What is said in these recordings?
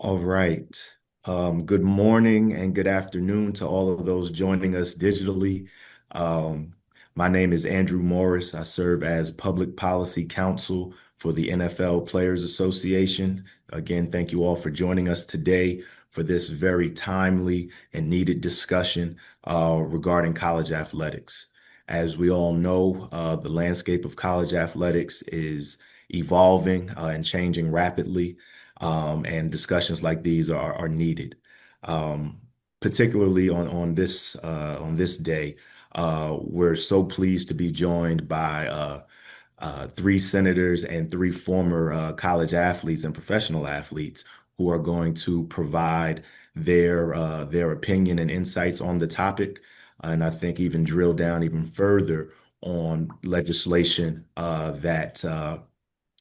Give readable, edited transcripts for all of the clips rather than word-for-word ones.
All right. Good morning and good afternoon to all of those joining us digitally. Um, my name is Andrew Morris. I serve as Public Policy Counsel for the NFL Players Association. Again, thank you all for joining us today for this very timely and needed discussion regarding college athletics. As we all know, the landscape of college athletics is evolving and changing rapidly, and discussions like these are needed, um, particularly on this day. We're so pleased to be joined by three senators and three former college athletes and professional athletes who are going to provide their opinion and insights on the topic, and I think even drill down even further on legislation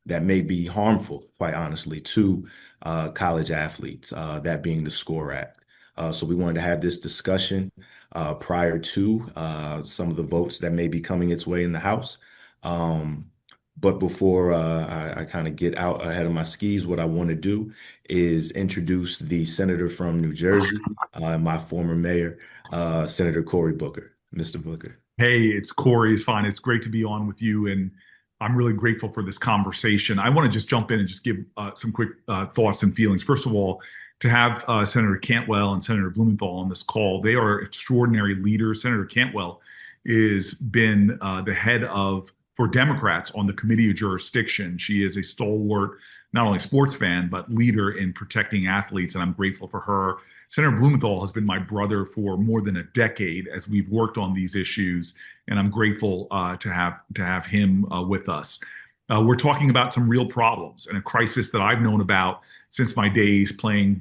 that may be harmful, quite honestly, to college athletes, that being the SCORE Act. So we wanted to have this discussion prior to some of the votes that may be coming its way in the House. Um, but before I kind of get out ahead of my skis, what I want to do is introduce the senator from New Jersey, my former mayor, Senator Cory Booker. Mr. Booker. Hey, it's Corey. It's fine. It's great to be on with you, and I'm really grateful for this conversation. I want to just jump in and just give some quick thoughts and feelings. First of all, to have Senator Cantwell and Senator Blumenthal on this call, they are extraordinary leaders. Senator Cantwell has been the head of for Democrats on the Committee of Jurisdiction. She is a stalwart, not only sports fan, but leader in protecting athletes, and I'm grateful for her. Senator Blumenthal has been my brother for more than a decade as we've worked on these issues, and I'm grateful to have him with us. We're talking about some real problems and a crisis that I've known about since my days playing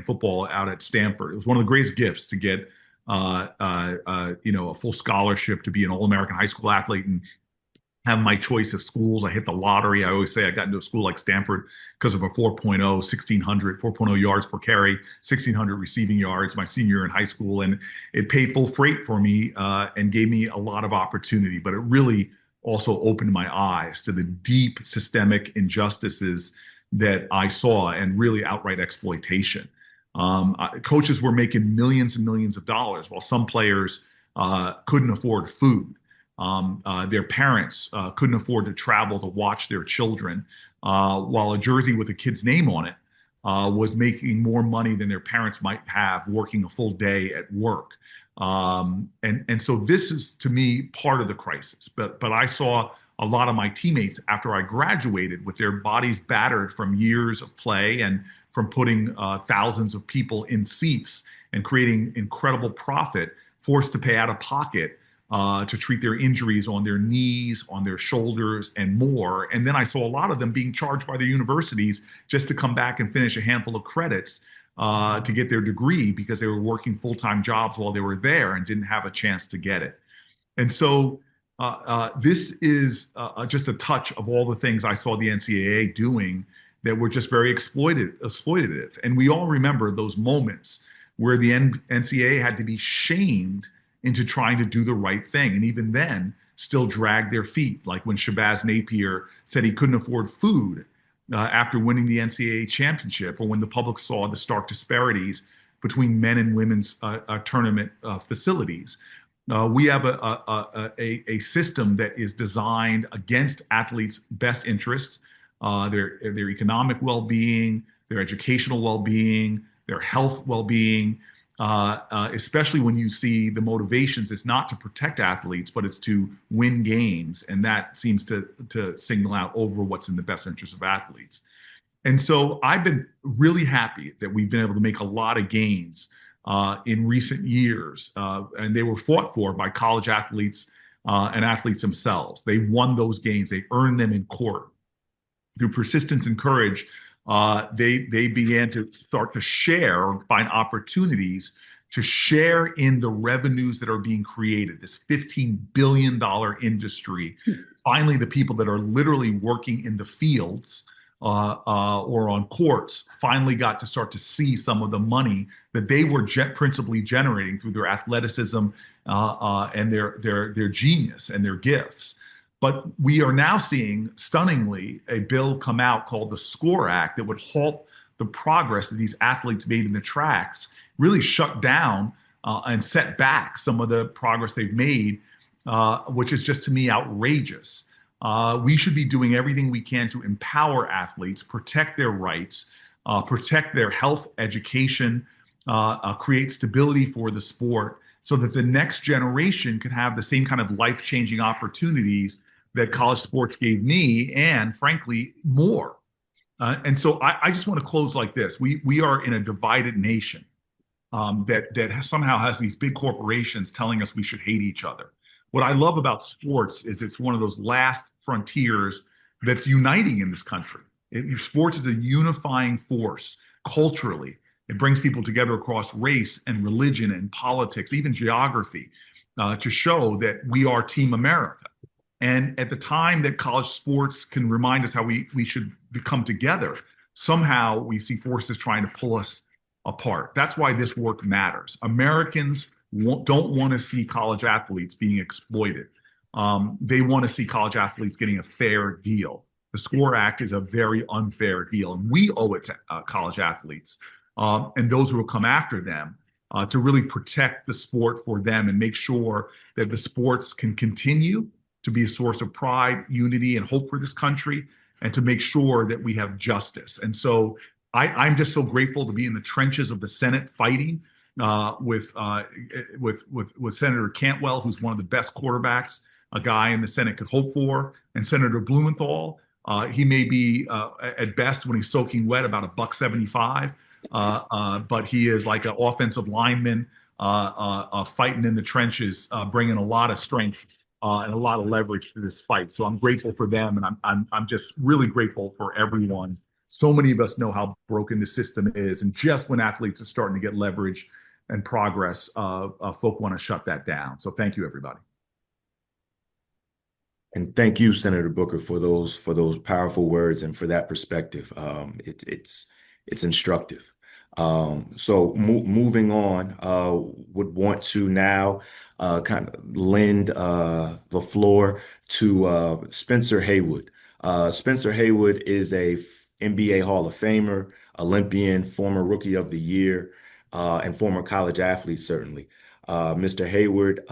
football out at Stanford. It was one of the greatest gifts to get, a full scholarship to be an All-American high school athlete and have my choice of schools. I hit the lottery. I always say I got into a school like Stanford because of a 4.0 yards per carry, 1,600 receiving yards my senior year in high school. And it paid full freight for me and gave me a lot of opportunity. But it really also opened my eyes to the deep systemic injustices that I saw and really outright exploitation. Coaches were making millions and millions of dollars while some players couldn't afford food. Their parents couldn't afford to travel to watch their children, while a jersey with a kid's name on it was making more money than their parents might have working a full day at work. And so this is to me part of the crisis. But I saw a lot of my teammates after I graduated with their bodies battered from years of play and from putting thousands of people in seats and creating incredible profit, forced to pay out of pocket to treat their injuries on their knees, on their shoulders, and more. And then I saw a lot of them being charged by their universities just to come back and finish a handful of credits to get their degree because they were working full-time jobs while they were there and didn't have a chance to get it. And so this is just a touch of all the things I saw the NCAA doing that were just very exploitative. And we all remember those moments where the NCAA had to be shamed into trying to do the right thing. And even then, still drag their feet. Like when Shabazz Napier said he couldn't afford food after winning the NCAA championship, or when the public saw the stark disparities between men and women's tournament facilities. We have a system that is designed against athletes' best interests, their economic well-being, their educational well-being, their health well-being, especially when you see the motivations. It's not to protect athletes, but it's to win games. And that seems to signal out over what's in the best interest of athletes. And so I've been really happy that we've been able to make a lot of gains in recent years. And they were fought for by college athletes and athletes themselves. They won those gains, they earned them in court. Through persistence and courage, they began to start to share or find opportunities to share in the revenues that are being created, this $15 billion industry. Finally, the people that are literally working in the fields or on courts finally got to start to see some of the money that they were principally generating through their athleticism and their genius and their gifts. But we are now seeing, stunningly, a bill come out called the SCORE Act that would halt the progress that these athletes made in the tracks really shut down and set back some of the progress they've made, which is just to me outrageous. We should be doing everything we can to empower athletes, protect their rights, protect their health, education, create stability for the sport so that the next generation can have the same kind of life-changing opportunities that college sports gave me, and frankly, more. And so I just want to close like this. We are in a divided nation that somehow has these big corporations telling us we should hate each other. What I love about sports is it's one of those last frontiers that's uniting in this country. Sports is a unifying force culturally. It brings people together across race and religion and politics, even geography, to show that we are Team America. And at the time that college sports can remind us how we should come together, somehow we see forces trying to pull us apart. That's why this work matters. Americans don't want to see college athletes being exploited. They want to see college athletes getting a fair deal. The SCORE Act is a very unfair deal, and we owe it to college athletes and those who will come after them to really protect the sport for them and make sure that the sports can continue to be a source of pride, unity, and hope for this country, and to make sure that we have justice. And so I'm just so grateful to be in the trenches of the Senate fighting with Senator Cantwell, who's one of the best quarterbacks a guy in the Senate could hope for, and Senator Blumenthal. He may be at best when he's soaking wet about $1.75, but he is like an offensive lineman fighting in the trenches, bringing a lot of strength and a lot of leverage to this fight. So I'm grateful for them, and I'm just really grateful for everyone. So many of us know how broken the system is, and just when athletes are starting to get leverage and progress, folk want to shut that down. So thank you, everybody. And thank you, Senator Booker, for those powerful words and for that perspective. It's instructive. So moving on, would want to now kind of lend the floor to Spencer Haywood. Spencer Haywood is a NBA Hall of Famer, Olympian, former Rookie of the Year, and former college athlete, certainly. Mr. Hayward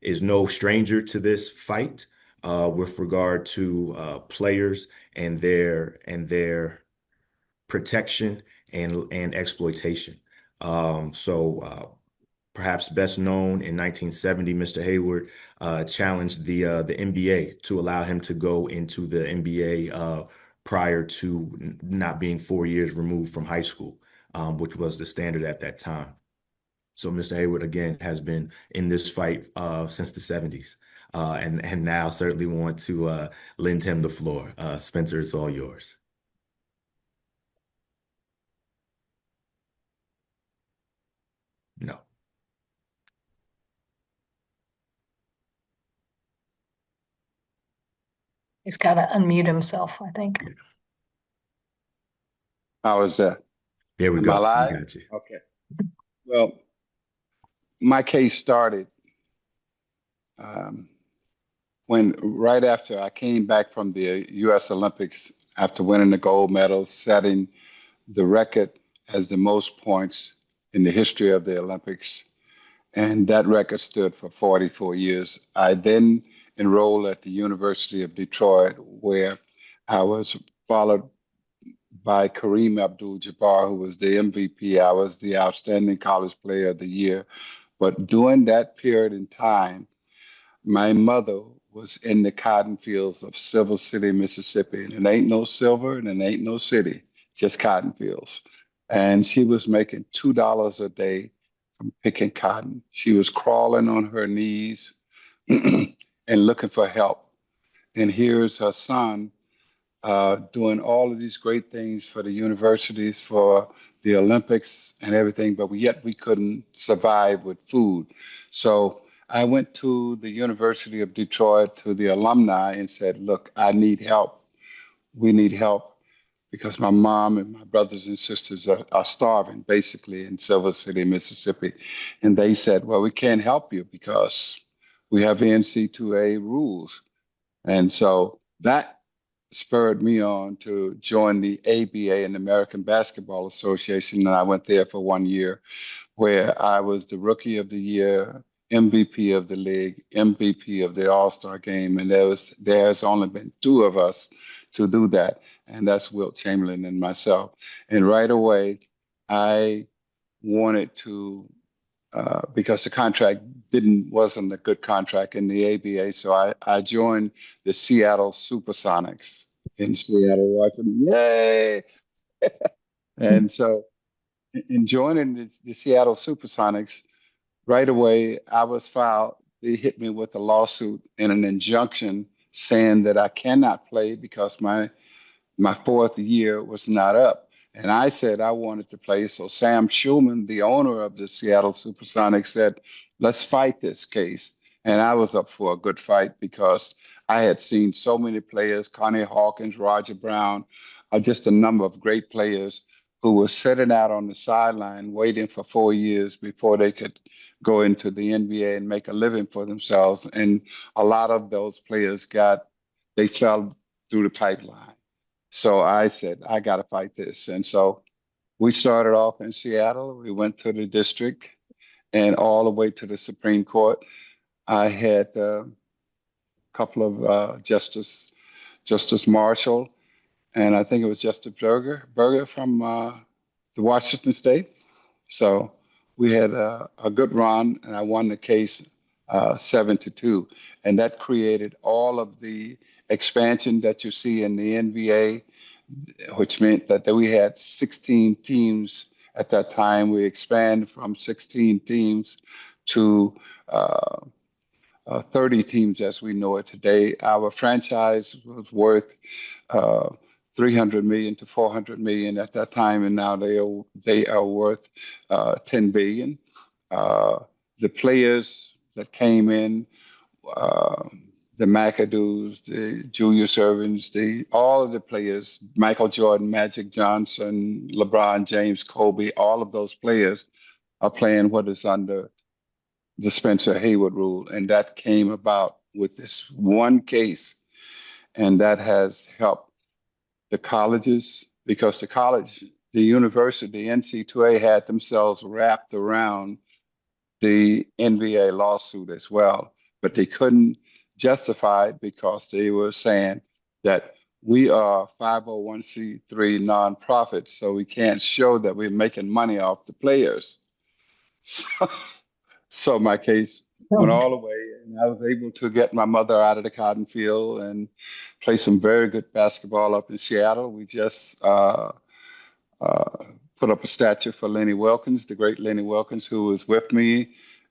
is no stranger to this fight with regard to players and their protection and exploitation. So perhaps best known in 1970, Mr. Hayward challenged the NBA to allow him to go into the NBA prior to not being 4 years removed from high school, which was the standard at that time. So Mr. Hayward, again, has been in this fight since the 70s. And now certainly want to lend him the floor. Spencer, it's all yours. No. He's got to unmute himself, I think. How is that? There we Am go. I live? Got you. Okay. Well, my case started um, when right after I came back from the U.S. Olympics after winning the gold medal, setting the record as the most points in the history of the Olympics. And that record stood for 44 years. I then enrolled at the University of Detroit, where I was followed by Kareem Abdul-Jabbar, who was the MVP. I was the outstanding college player of the year. But during that period in time, my mother was in the cotton fields of Silver City, Mississippi. And it ain't no silver and it ain't no city, just cotton fields. And she was making $2 a day from picking cotton. She was crawling on her knees and looking for help. And here's her son doing all of these great things for the universities, for the Olympics and everything, but yet we couldn't survive with food. So I went to the University of Detroit, to the alumni, and said, look, I need help. We need help because my mom and my brothers and sisters are starving, basically, in Silver City, Mississippi. And they said, well, we can't help you because we have NC2A rules. And so that spurred me on to join the ABA and American Basketball Association, and I went there for 1 year, where I was the Rookie of the Year, MVP of the league, MVP of the All-Star game, and there's only been two of us to do that, and that's Wilt Chamberlain and myself. And right away, I wanted to because the contract wasn't a good contract in the ABA. So I joined the Seattle Supersonics in Seattle, Washington. Yay! And so in joining the Seattle Supersonics, right away I was filed. They hit me with a lawsuit and an injunction saying that I cannot play because my fourth year was not up. And I said I wanted to play. So Sam Schulman, the owner of the Seattle Supersonics, said, let's fight this case. And I was up for a good fight because I had seen so many players, Connie Hawkins, Roger Brown, just a number of great players who were sitting out on the sideline waiting for 4 years before they could go into the NBA and make a living for themselves. And a lot of those players they fell through the pipeline. So I said, I got to fight this. And so we started off in Seattle. We went to the district and all the way to the Supreme Court. I had a couple of Justice Marshall, and I think it was Justice Berger from the Washington State. So we had a good run, and I won the case 7-2. And that created all of the expansion that you see in the NBA, which meant that we had 16 teams at that time. We expanded from 16 teams to 30 teams as we know it today. Our franchise was worth 300 million to 400 million at that time, and now they are worth 10 billion. The players that came in, uh, the McAdoos, the Julius Irvins, all of the players, Michael Jordan, Magic Johnson, LeBron James, Kobe, all of those players are playing what is under the Spencer Haywood rule. And that came about with this one case. And that has helped the colleges because the university, the NC2A had themselves wrapped around the NBA lawsuit as well, but they couldn't justify it because they were saying that we are 501c3 nonprofit, so we can't show that we're making money off the players. So, so my case went all the way, and I was able to get my mother out of the cotton field and play some very good basketball up in Seattle. We just uh, put up a statue for Lenny Wilkins, the great Lenny Wilkins, who was with me.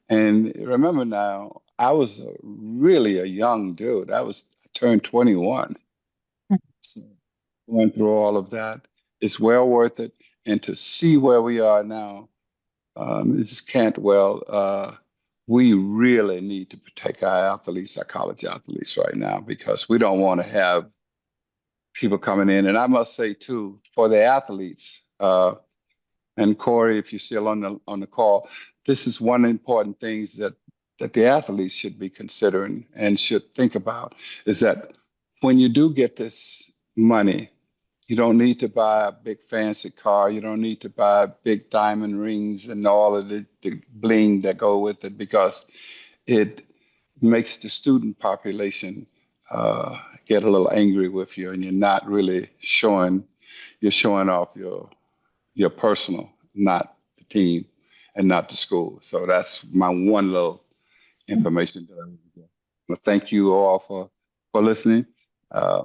And remember now, I was really a young dude. I turned 21. So going through all of that, it's well worth it. And to see where we are now, Mrs. Cantwell, we really need to protect our athletes, our college athletes right now, because we don't want to have people coming in. And I must say too, for the athletes, and Corey, if you're still on the call, this is one important things that the athletes should be considering and should think about is that when you do get this money, you don't need to buy a big fancy car. You don't need to buy big diamond rings and all of the bling that go with it because it makes the student population get a little angry with you, and you're not really you're showing off your personal, not the team and not the school. So that's my one little information that I want to give. Well, thank you all for listening. Uh,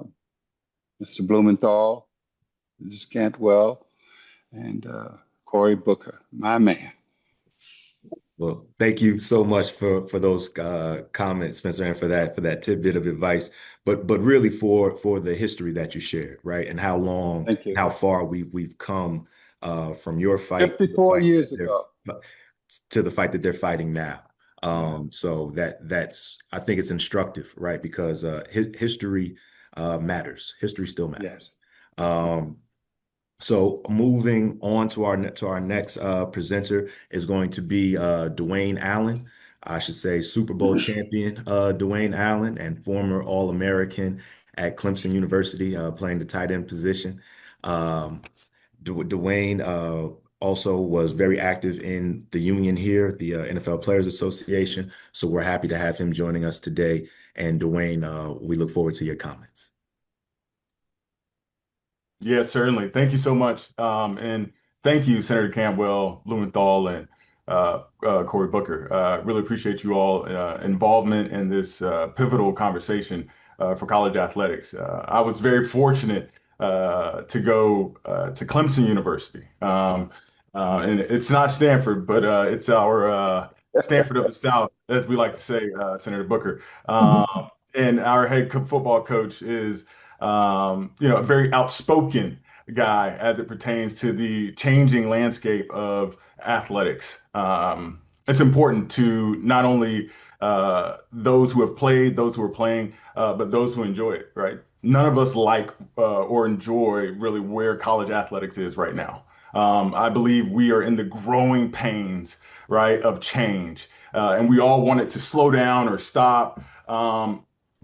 Mr. Blumenthal, Mrs. Cantwell, and Corey Booker, my man. Well, thank you so much for those comments, Spencer, and for that tidbit of advice. But really for the history that you shared, right, and how long, Thank you. how far we've come from your fight 54 years ago. to the fight that they're fighting now. Yeah. So that's I think it's instructive, right? Because history matters. History still matters. Yes. So moving on to our next presenter is going to be Dwayne Allen. I should say Super Bowl champion Dwayne Allen and former All-American at Clemson University, playing the tight end position. Um, Dwayne also was very active in the union here, the NFL Players Association. So we're happy to have him joining us today. And Dwayne, we look forward to your comments. Yes, certainly. Thank you so much. And thank you, Senator Cantwell, Blumenthal, and Cory Booker. Really appreciate you all involvement in this pivotal conversation for college athletics. I was very fortunate to go to Clemson University. And it's not Stanford, but it's our Stanford of the South, as we like to say, Senator Booker. Mhm. And our football coach is a very outspoken guy as it pertains to the changing landscape of athletics. It's important to not only those who have played, those who are playing, but those who enjoy it, right? None of us like or enjoy really where college athletics is right now. I believe we are in the growing pains, right, of change, and we all want it to slow down or stop.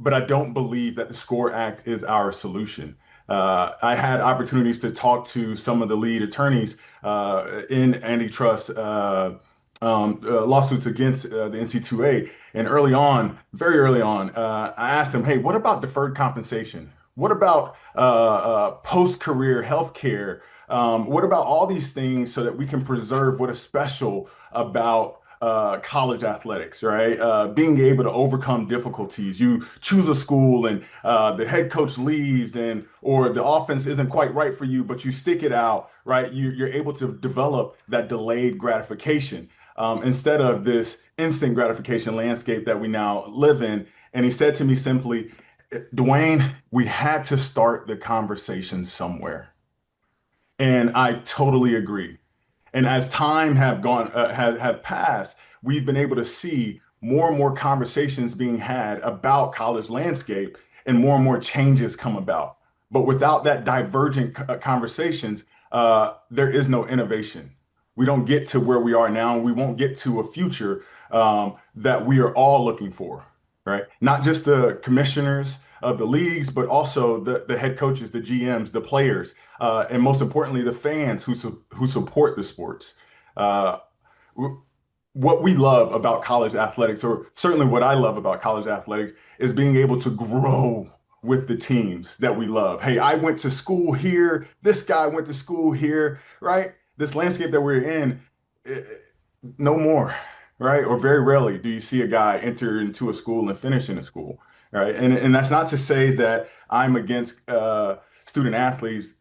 But I don't believe that the SCORE Act is our solution. I had opportunities to talk to some of the lead attorneys in antitrust lawsuits against the NC2A. And early on, very early on, I asked them, hey, what about deferred compensation? What about post-career health care? What about all these things so that we can preserve what is special about college athletics, right? Being able to overcome difficulties. You choose a school and the head coach leaves and or the offense isn't quite right for you, but you stick it out, right? You're able to develop that delayed gratification instead of this instant gratification landscape that we now live in. And he said to me simply, Dwayne, we had to start the conversation somewhere. And I totally agree. And as time have passed, we've been able to see more and more conversations being had about college landscape and more changes come about. But without that divergent conversations, there is no innovation. We don't get to where we are now, and we won't get to a future that we are all looking for, right? Not just the commissioners of the leagues, but also the head coaches, the GMs, the players, and most importantly, the fans who support the sports. Uh, what we love about college athletics, or certainly what I love about college athletics, is being able to grow with the teams that we love. Hey, I went to school here. This guy went to school here, right? This landscape that we're in, eh, no more, right? Or very rarely do you see a guy enter into a school and finish in a school, right? And that's not to say that I'm against student athletes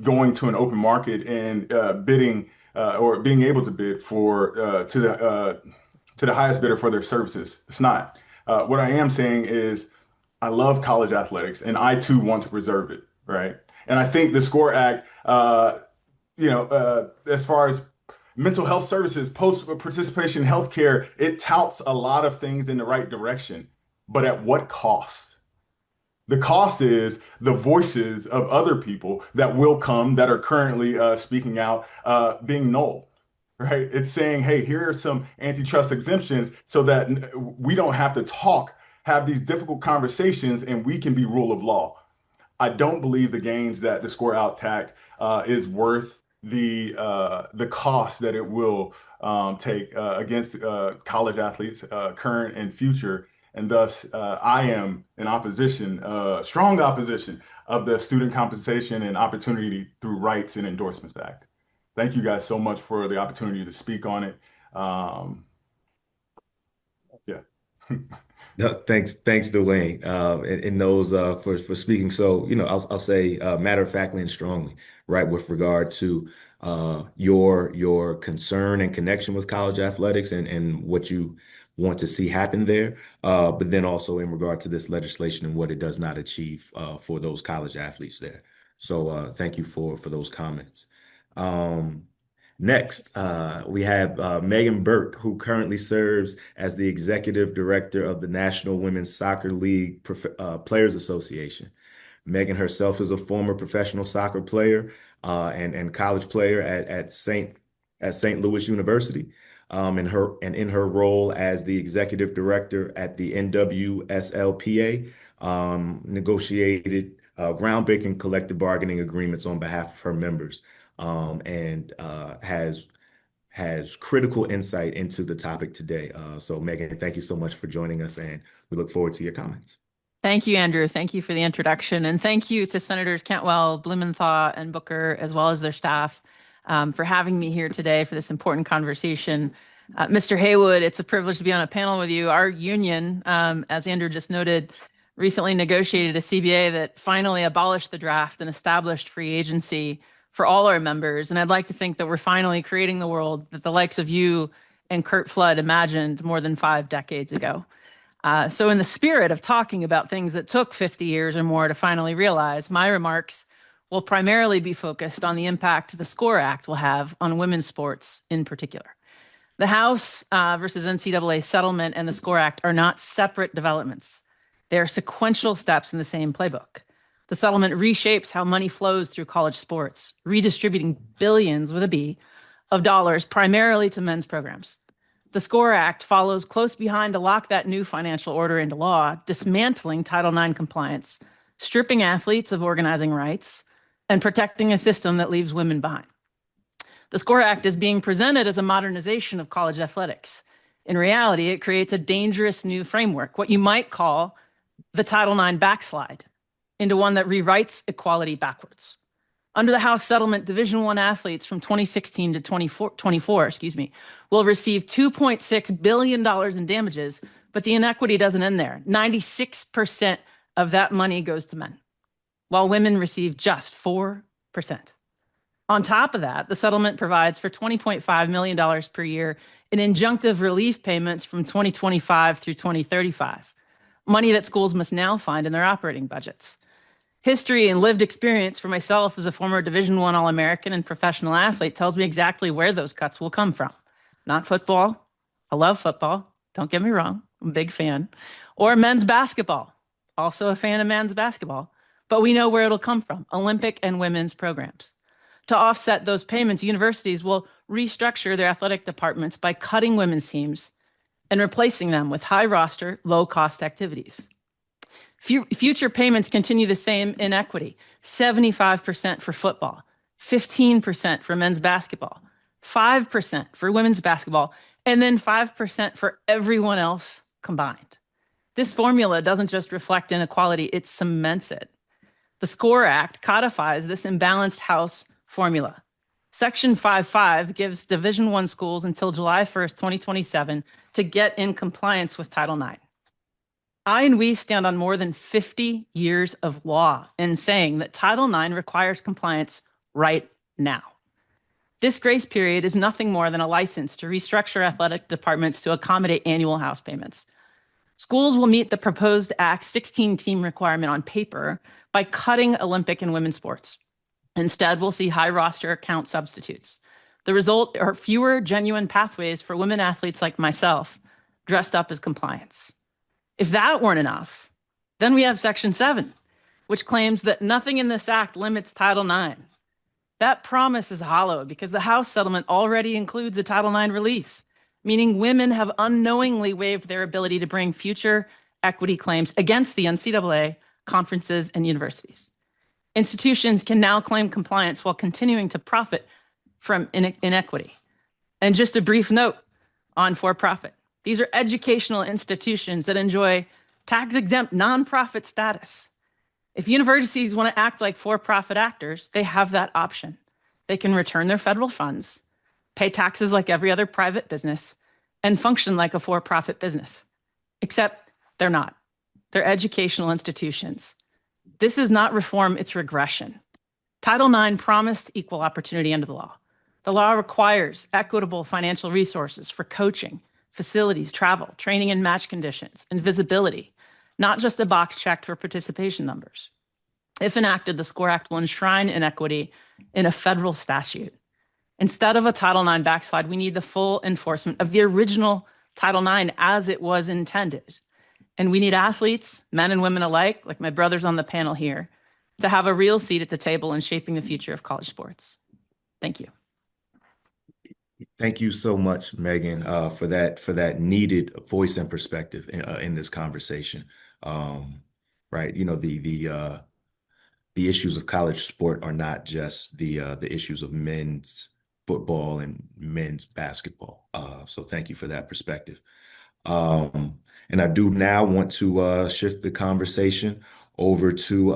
going to an open market and bidding or being able to bid for to the highest bidder for their services. It's not. What I am saying is I love college athletics and I too want to preserve it, right? And I think the SCORE Act, as far as mental health services, post participation healthcare, it touts a lot of things in the right direction, but at what cost? The cost is the voices of other people that will come that are currently speaking out being null, right? It's saying, hey, here are some antitrust exemptions so that we don't have to have these difficult conversations, and we can be rule of law. I don't believe the gains that the Score Out Tact is worth the cost that it will take against college athletes, current and future. And thus, I am in opposition, strong opposition of the Student Compensation and Opportunity Through Rights and Endorsements Act. Thank you guys so much for the opportunity to speak on it. Yeah. No, thanks, Dwayne, and those for speaking. So, I'll say matter of factly and strongly, right, with regard to your concern and connection with college athletics and what you want to see happen there, but then also in regard to this legislation and what it does not achieve for those college athletes there. So, thank you for those comments. Um, Next, we have Megan Burke, who currently serves as the executive director of the National Women's Soccer League Players Association. Megan herself is a former professional soccer player and college player at St. Louis University. In her role as the executive director at the NWSLPA, negotiated groundbreaking collective bargaining agreements on behalf of her members, and has critical insight into the topic today. So Megan, thank you so much for joining us, and we look forward to your comments. Thank you, Andrew. Thank you for the introduction. And thank you to Senators Cantwell, Blumenthal, and Booker, as well as their staff, for having me here today for this important conversation. Mr. Haywood, it's a privilege to be on a panel with you. Our union, as Andrew just noted, recently negotiated a CBA that finally abolished the draft and established free agency for all our members. And I'd like to think that we're finally creating the world that the likes of you and Kurt Flood imagined more than 5 decades ago. So in the spirit of talking about things that took 50 years or more to finally realize, my remarks will primarily be focused on the impact the SCORE Act will have on women's sports in particular. The House versus NCAA settlement and the SCORE Act are not separate developments. They are sequential steps in the same playbook. The settlement reshapes how money flows through college sports, redistributing billions with a B of dollars primarily to men's programs. The SCORE Act follows close behind to lock that new financial order into law, dismantling Title IX compliance, stripping athletes of organizing rights, and protecting a system that leaves women behind. The SCORE Act is being presented as a modernization of college athletics. In reality, it creates a dangerous new framework, what you might call the Title IX backslide, into one that rewrites equality backwards. Under the House settlement, Division I athletes from 2016 to 24 will receive $2.6 billion in damages, but the inequity doesn't end there. 96% of that money goes to men, while women receive just 4%. On top of that, the settlement provides for $20.5 million per year in injunctive relief payments from 2025 through 2035, money that schools must now find in their operating budgets. History and lived experience for myself as a former Division I All-American and professional athlete tells me exactly where those cuts will come from. Not football. I love football. Don't get me wrong. I'm a big fan. Or men's basketball. Also a fan of men's basketball. But we know where it'll come from. Olympic and women's programs. To offset those payments, universities will restructure their athletic departments by cutting women's teams and replacing them with high roster, low cost activities. Future payments continue the same inequity, 75% for football, 15% for men's basketball, 5% for women's basketball, and then 5% for everyone else combined. This formula doesn't just reflect inequality, it cements it. The SCORE Act codifies this imbalanced House formula. Section 5.5 gives Division I schools until July 1st, 2027 to get in compliance with Title IX. I and we stand on more than 50 years of law in saying that Title IX requires compliance right now. This grace period is nothing more than a license to restructure athletic departments to accommodate annual House payments. Schools will meet the proposed Act 16-team requirement on paper by cutting Olympic and women's sports. Instead, we'll see high roster count substitutes. The result are fewer genuine pathways for women athletes like myself dressed up as compliance. If that weren't enough, then we have Section 7, which claims that nothing in this act limits Title IX. That promise is hollow because the House settlement already includes a Title IX release, meaning women have unknowingly waived their ability to bring future equity claims against the NCAA, conferences, and universities. Institutions can now claim compliance while continuing to profit from inequity. And just a brief note on for-profit. These are educational institutions that enjoy tax-exempt nonprofit status. If universities want to act like for-profit actors, they have that option. They can return their federal funds, pay taxes like every other private business, and function like a for-profit business. Except they're not. They're educational institutions. This is not reform, it's regression. Title IX promised equal opportunity under the law. The law requires equitable financial resources for coaching, facilities, travel, training and match conditions, and visibility, not just a box checked for participation numbers. If enacted, the SCORE Act will enshrine inequity in a federal statute. Instead of a Title IX backslide, we need the full enforcement of the original Title IX as it was intended. And we need athletes, men and women alike, like my brothers on the panel here, to have a real seat at the table in shaping the future of college sports. Thank you. Thank you so much, Megan, for that needed voice and perspective in this conversation. right? The issues of college sport are not just the issues of men's football and men's basketball. So thank you for that perspective. Um, and I do now want to shift the conversation over to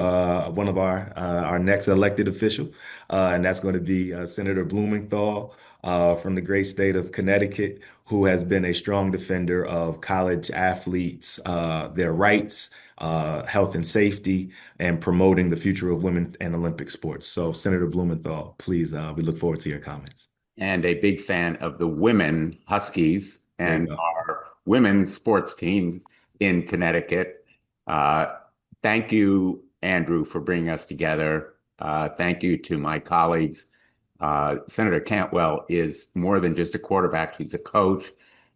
one of our next elected official, and that's going to be Senator Blumenthal from the great state of Connecticut, who has been a strong defender of college athletes, their rights, health and safety, and promoting the future of women and Olympic sports. So, Senator Blumenthal, please, we look forward to your comments. And a big fan of the women Huskies There you and go. our women's sports team in Connecticut. Uh, Thank you, Andrew, for bringing us together. Thank you to my colleagues. Senator Cantwell is more than just a quarterback. He's a coach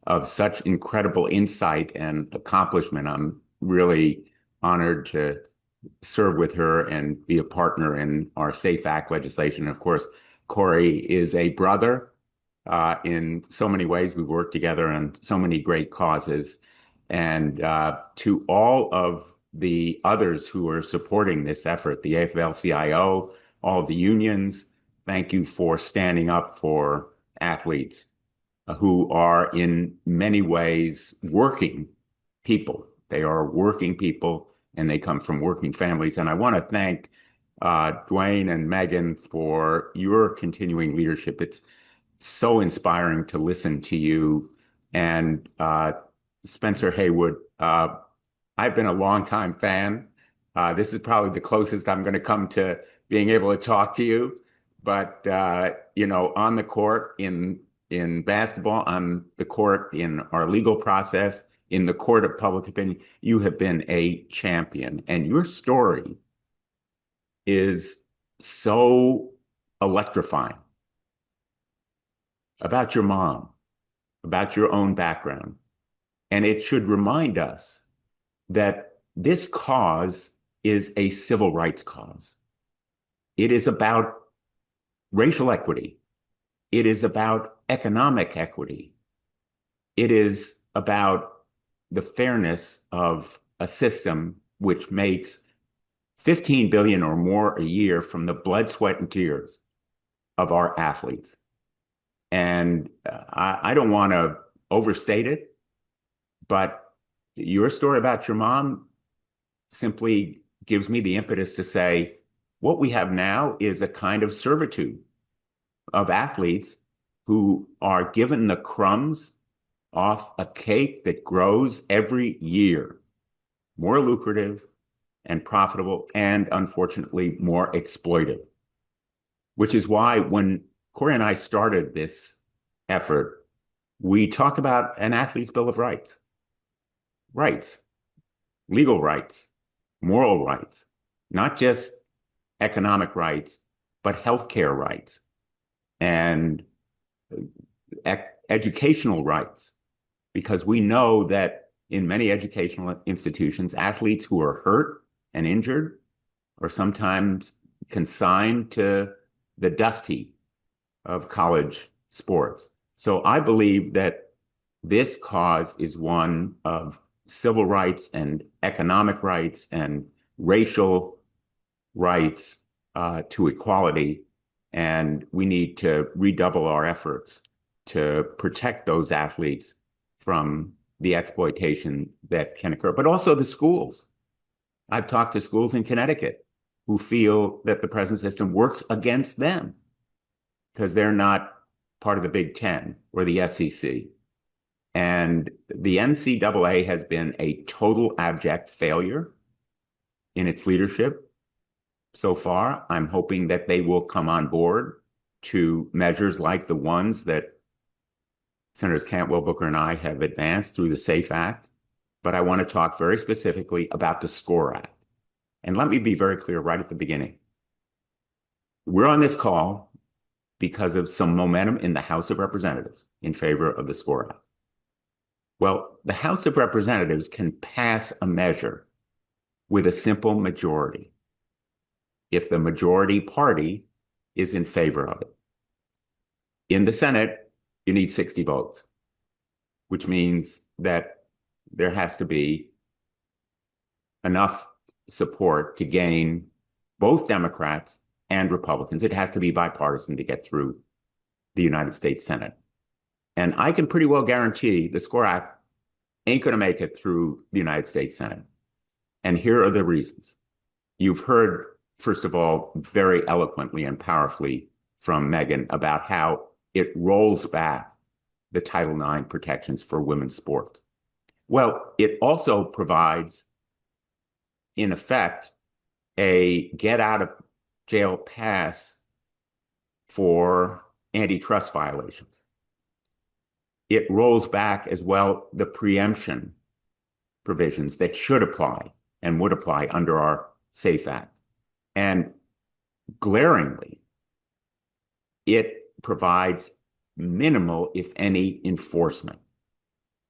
of such incredible insight and accomplishment. I'm really honored to serve with her and be a partner in our SAFE Act legislation. Of course, Corey is a brother in so many ways. We've worked together on so many great causes. And to all of the others who are supporting this effort, the AFL-CIO, all of the unions, thank you for standing up for athletes who are in many ways working people. They are working people and they come from working families. And I want to thank Dwayne and Megan for your continuing leadership. It's so inspiring to listen to you. And Spencer Haywood, I've been a longtime fan. This is probably the closest I'm going to come to being able to talk to you. But on the court in basketball, on the court in our legal process, in the court of public opinion, you have been a champion. And your story is so electrifying about your mom, about your own background. And it should remind us that this cause is a civil rights cause. It is about racial equity. It is about economic equity. It is about the fairness of a system which makes 15 billion or more a year from the blood, sweat, and tears of our athletes. And I don't want to overstate it, but your story about your mom simply gives me the impetus to say, what we have now is a kind of servitude of athletes who are given the crumbs off a cake that grows every year, more lucrative and profitable, and unfortunately more exploitive. Which is why when Corey and I started this effort, we talk about an athlete's bill of rights. Rights, legal rights, moral rights, not just economic rights, but healthcare rights and educational rights. Because we know that in many educational institutions, athletes who are hurt and injured are sometimes consigned to the dust heap of college sports. So I believe that this cause is one of civil rights and economic rights and racial rights to equality. And we need to redouble our efforts to protect those athletes from the exploitation that can occur, but also the schools. I've talked to schools in Connecticut who feel that the present system works against them because they're not part of the Big Ten or the SEC. And the NCAA has been a total abject failure in its leadership so far. I'm hoping that they will come on board to measures like the ones that Senators Cantwell, Booker, and I have advanced through the SAFE Act. But I want to talk very specifically about the SCORE Act. And let me be very clear right at the beginning. We're on this call because of some momentum in the House of Representatives in favor of the SCORE Act. Well, the House of Representatives can pass a measure with a simple majority if the majority party is in favor of it. In the Senate, you need 60 votes, which means that there has to be enough support to gain both Democrats and Republicans. It has to be bipartisan to get through the United States Senate. And I can pretty well guarantee the SCORE Act ain't going to make it through the United States Senate. And here are the reasons. You've heard, first of all, very eloquently and powerfully from Megan about how it rolls back the Title IX protections for women's sports. Well, it also provides, in effect, a get out of jail pass for antitrust violations. It rolls back as well the preemption provisions that should apply and would apply under our SAFE Act. And glaringly, it provides minimal, if any, enforcement.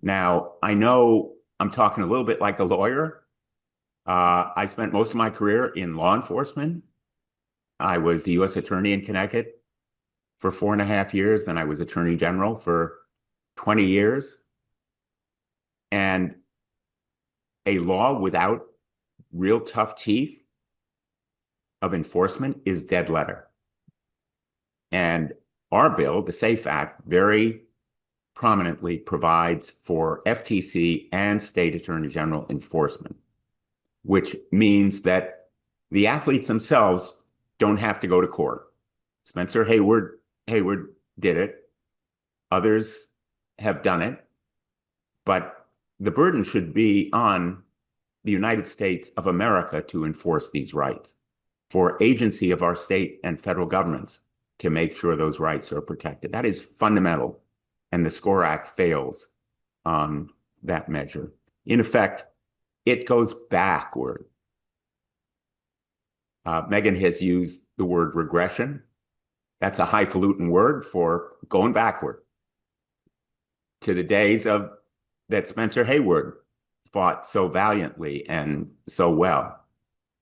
Now, I know I'm talking a little bit like a lawyer. I spent most of my career in law enforcement. I was the U.S. Attorney in Connecticut for 4.5 years. Then I was Attorney General for 20 years. And a law without real tough teeth of enforcement is dead letter. And our bill, the SAFE Act, very prominently provides for FTC and state attorney general enforcement, which means that the athletes themselves don't have to go to court. Spencer Hayward did it. Others have done it. But the burden should be on the United States of America to enforce these rights, for agency of our state and federal governments to make sure those rights are protected. That is fundamental, and the SCORE Act fails on that measure. In effect, it goes backward. Megan has used the word regression. That's a highfalutin word for going backward to the days of that Spencer Hayward fought so valiantly and so well.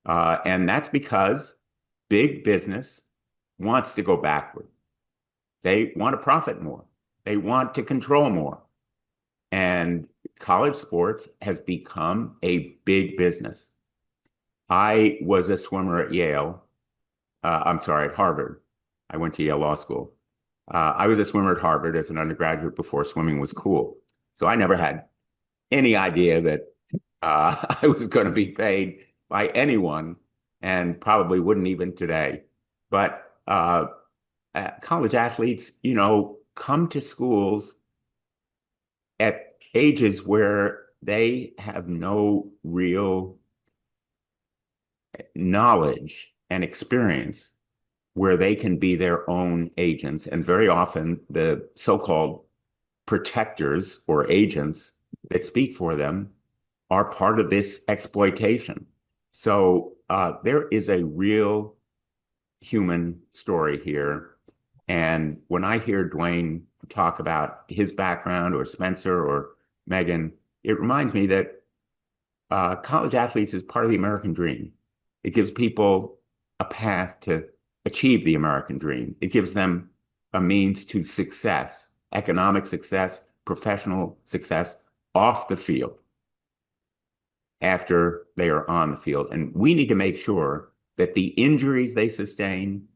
And that's because big business wants to go backward. They want to profit more. They want to control more. And college sports has become a big business. I was a swimmer at at Harvard. I went to Yale Law School. I was a swimmer at Harvard as an undergraduate before swimming was cool. So I never had any idea that I was going to be paid by anyone, and probably wouldn't even today. But college athletes, come to schools at ages where they have no real knowledge and experience where they can be their own agents. And very often the so-called protectors or agents that speak for them are part of this exploitation. So there is a real human story here. And when I hear Dwayne talk about his background, or Spencer or Megan, it reminds me that college athletes is part of the American dream. It gives people a path to achieve the American dream. It gives them a means to success, economic success, professional success off the field after they are on the field. And we need to make sure that the injuries they sustain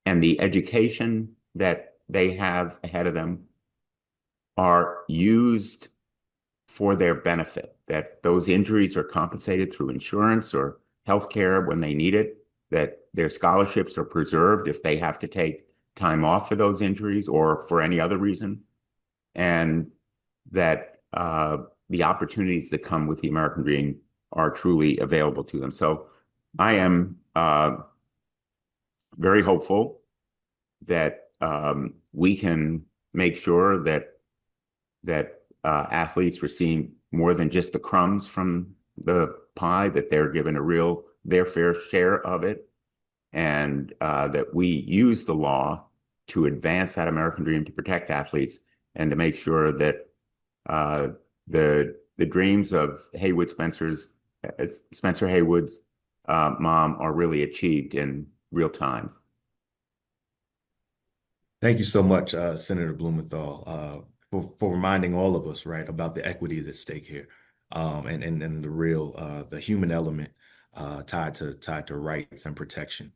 and the education that they have ahead of them are used for their benefit, that those injuries are compensated through insurance or healthcare when they need it, that their scholarships are preserved if they have to take time off for those injuries or for any other reason, and that the opportunities that come with the American dream are truly available to them. So I am very hopeful that we can make sure that athletes receive more than just the crumbs from the pie, that they're given their fair share of it, and that we use the law to advance that American dream, to protect athletes, and to make sure that the dreams of Spencer Haywood's mom are really achieved in real time. Thank you so much, Senator Blumenthal, for reminding all of us, right, about the equities at stake here, and the real the human element tied to rights and protection,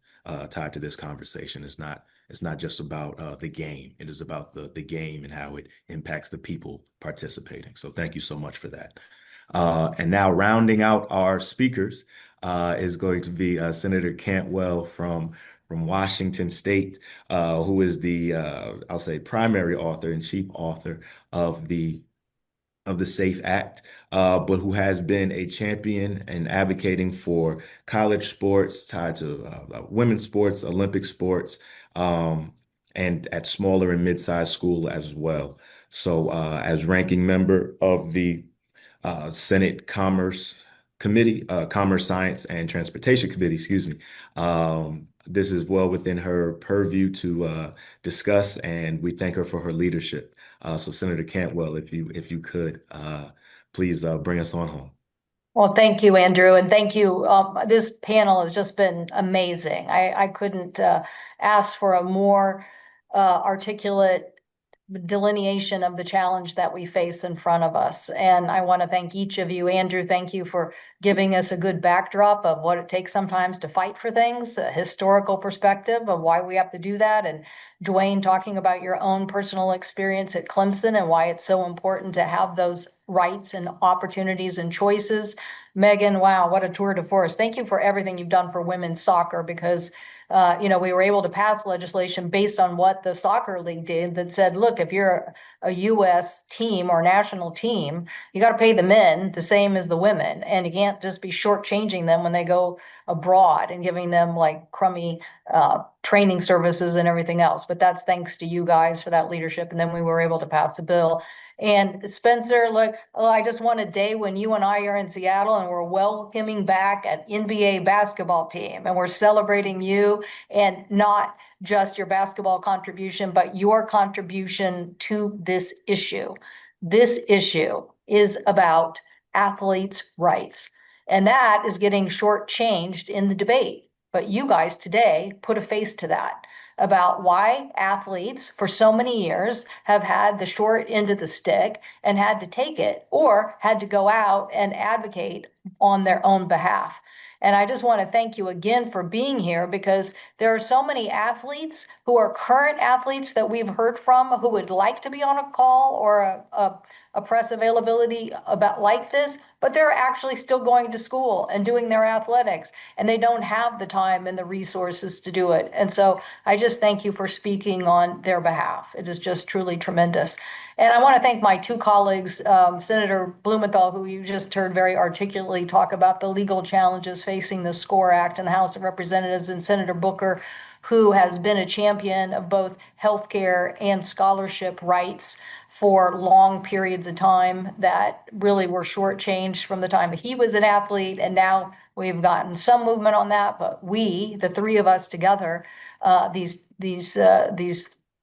tied to this conversation. It's not just about the game. It is about the game and how it impacts the people participating. So thank you so much for that. And now rounding out our speakers is going to be Senator Cantwell from Washington State, who is the I'll say primary author and chief author of the SAFE Act, but who has been a champion and advocating for college sports tied to women's sports, Olympic sports, um, and at smaller and mid-sized school as well. So, as ranking member of the Senate Commerce Committee, Commerce, Science, and Transportation Committee, excuse me. This is well within her purview to discuss, and we thank her for her leadership. So, Senator Cantwell, if you could, please bring us on home. Well, thank you, Andrew, and thank you. This panel has just been amazing. I couldn't ask for a more articulate delineation of the challenge that we face in front of us. And I want to thank each of you. Andrew, thank you for giving us a good backdrop of what it takes sometimes to fight for things, a historical perspective of why we have to do that. And Dwayne, talking about your own personal experience at Clemson and why it's so important to have those rights and opportunities and choices. Megan, wow, what a tour de force. Thank you for everything you've done for women's soccer, because we were able to pass legislation based on what the soccer league did that said, look, if you're a U.S. team or national team, you got to pay the men the same as the women. And you can't just be shortchanging them when they go abroad and giving them like crummy training services and everything else. But that's thanks to you guys for that leadership. And then we were able to pass a bill. And Spencer, look, I just want a day when you and I are in Seattle and we're welcoming back an NBA basketball team and we're celebrating you, and not just your basketball contribution, but your contribution to this issue. This issue is about athletes' rights, and that is getting shortchanged in the debate. But you guys today put a face to that, about why athletes for so many years have had the short end of the stick and had to take it, or had to go out and advocate on their own behalf. And I just want to thank you again for being here, because there are so many athletes who are current athletes that we've heard from who would like to be on a call or a press availability about like this, but they're actually still going to school and doing their athletics, and they don't have the time and the resources to do it. And so I just thank you for speaking on their behalf. It is just truly tremendous. And I want to thank my two colleagues, Senator Blumenthal, who you just heard very articulately talk about the legal challenges facing the SCORE Act in the House of Representatives, and Senator Booker, who has been a champion of both healthcare and scholarship rights for long periods of time that really were shortchanged from the time he was an athlete. And now we've gotten some movement on that, but we, the three of us together, these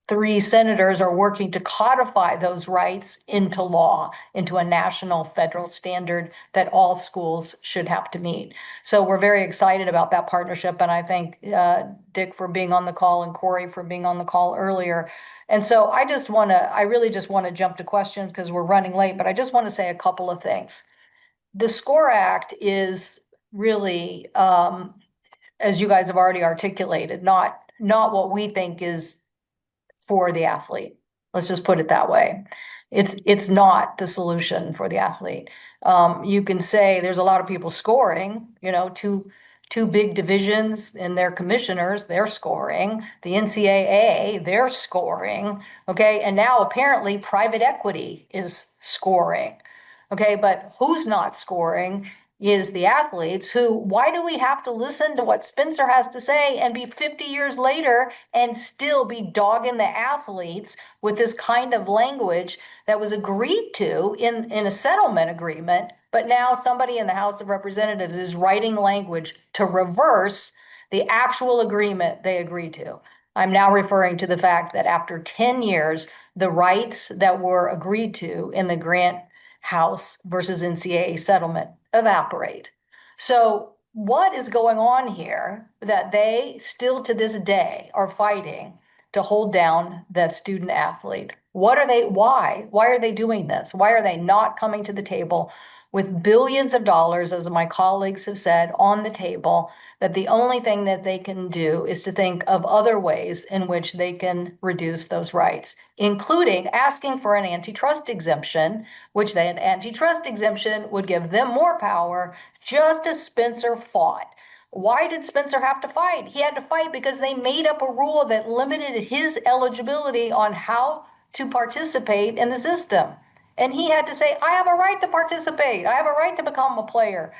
three senators are working to codify those rights into law, into a national federal standard that all schools should have to meet. So we're very excited about that partnership. And I thank Dick for being on the call and Corey for being on the call earlier. And so I really just want to jump to questions because we're running late, but I just want to say a couple of things. The SCORE Act is really, as you guys have already articulated, not what we think is for the athlete. Let's just put it that way. It's not the solution for the athlete. You can say there's a lot of people scoring, two big divisions and their commissioners, they're scoring. The NCAA, they're scoring. Okay. And now apparently private equity is scoring. Okay. But who's not scoring is the athletes, who, why do we have to listen to what Spencer has to say and be 50 years later and still be dogging the athletes with this kind of language that was agreed to in a settlement agreement? But now somebody in the House of Representatives is writing language to reverse the actual agreement they agreed to. I'm now referring to the fact that after 10 years, the rights that were agreed to in the Grant House versus NCAA settlement evaporate. So what is going on here that they still to this day are fighting to hold down the student athlete? Why are they doing this? Why are they not coming to the table with billions of dollars, as my colleagues have said, on the table, that the only thing that they can do is to think of other ways in which they can reduce those rights, including asking for an antitrust exemption, which an antitrust exemption would give them more power, just as Spencer fought. Why did Spencer have to fight? He had to fight because they made up a rule that limited his eligibility on how to participate in the system. And he had to say, I have a right to participate. I have a right to become a player.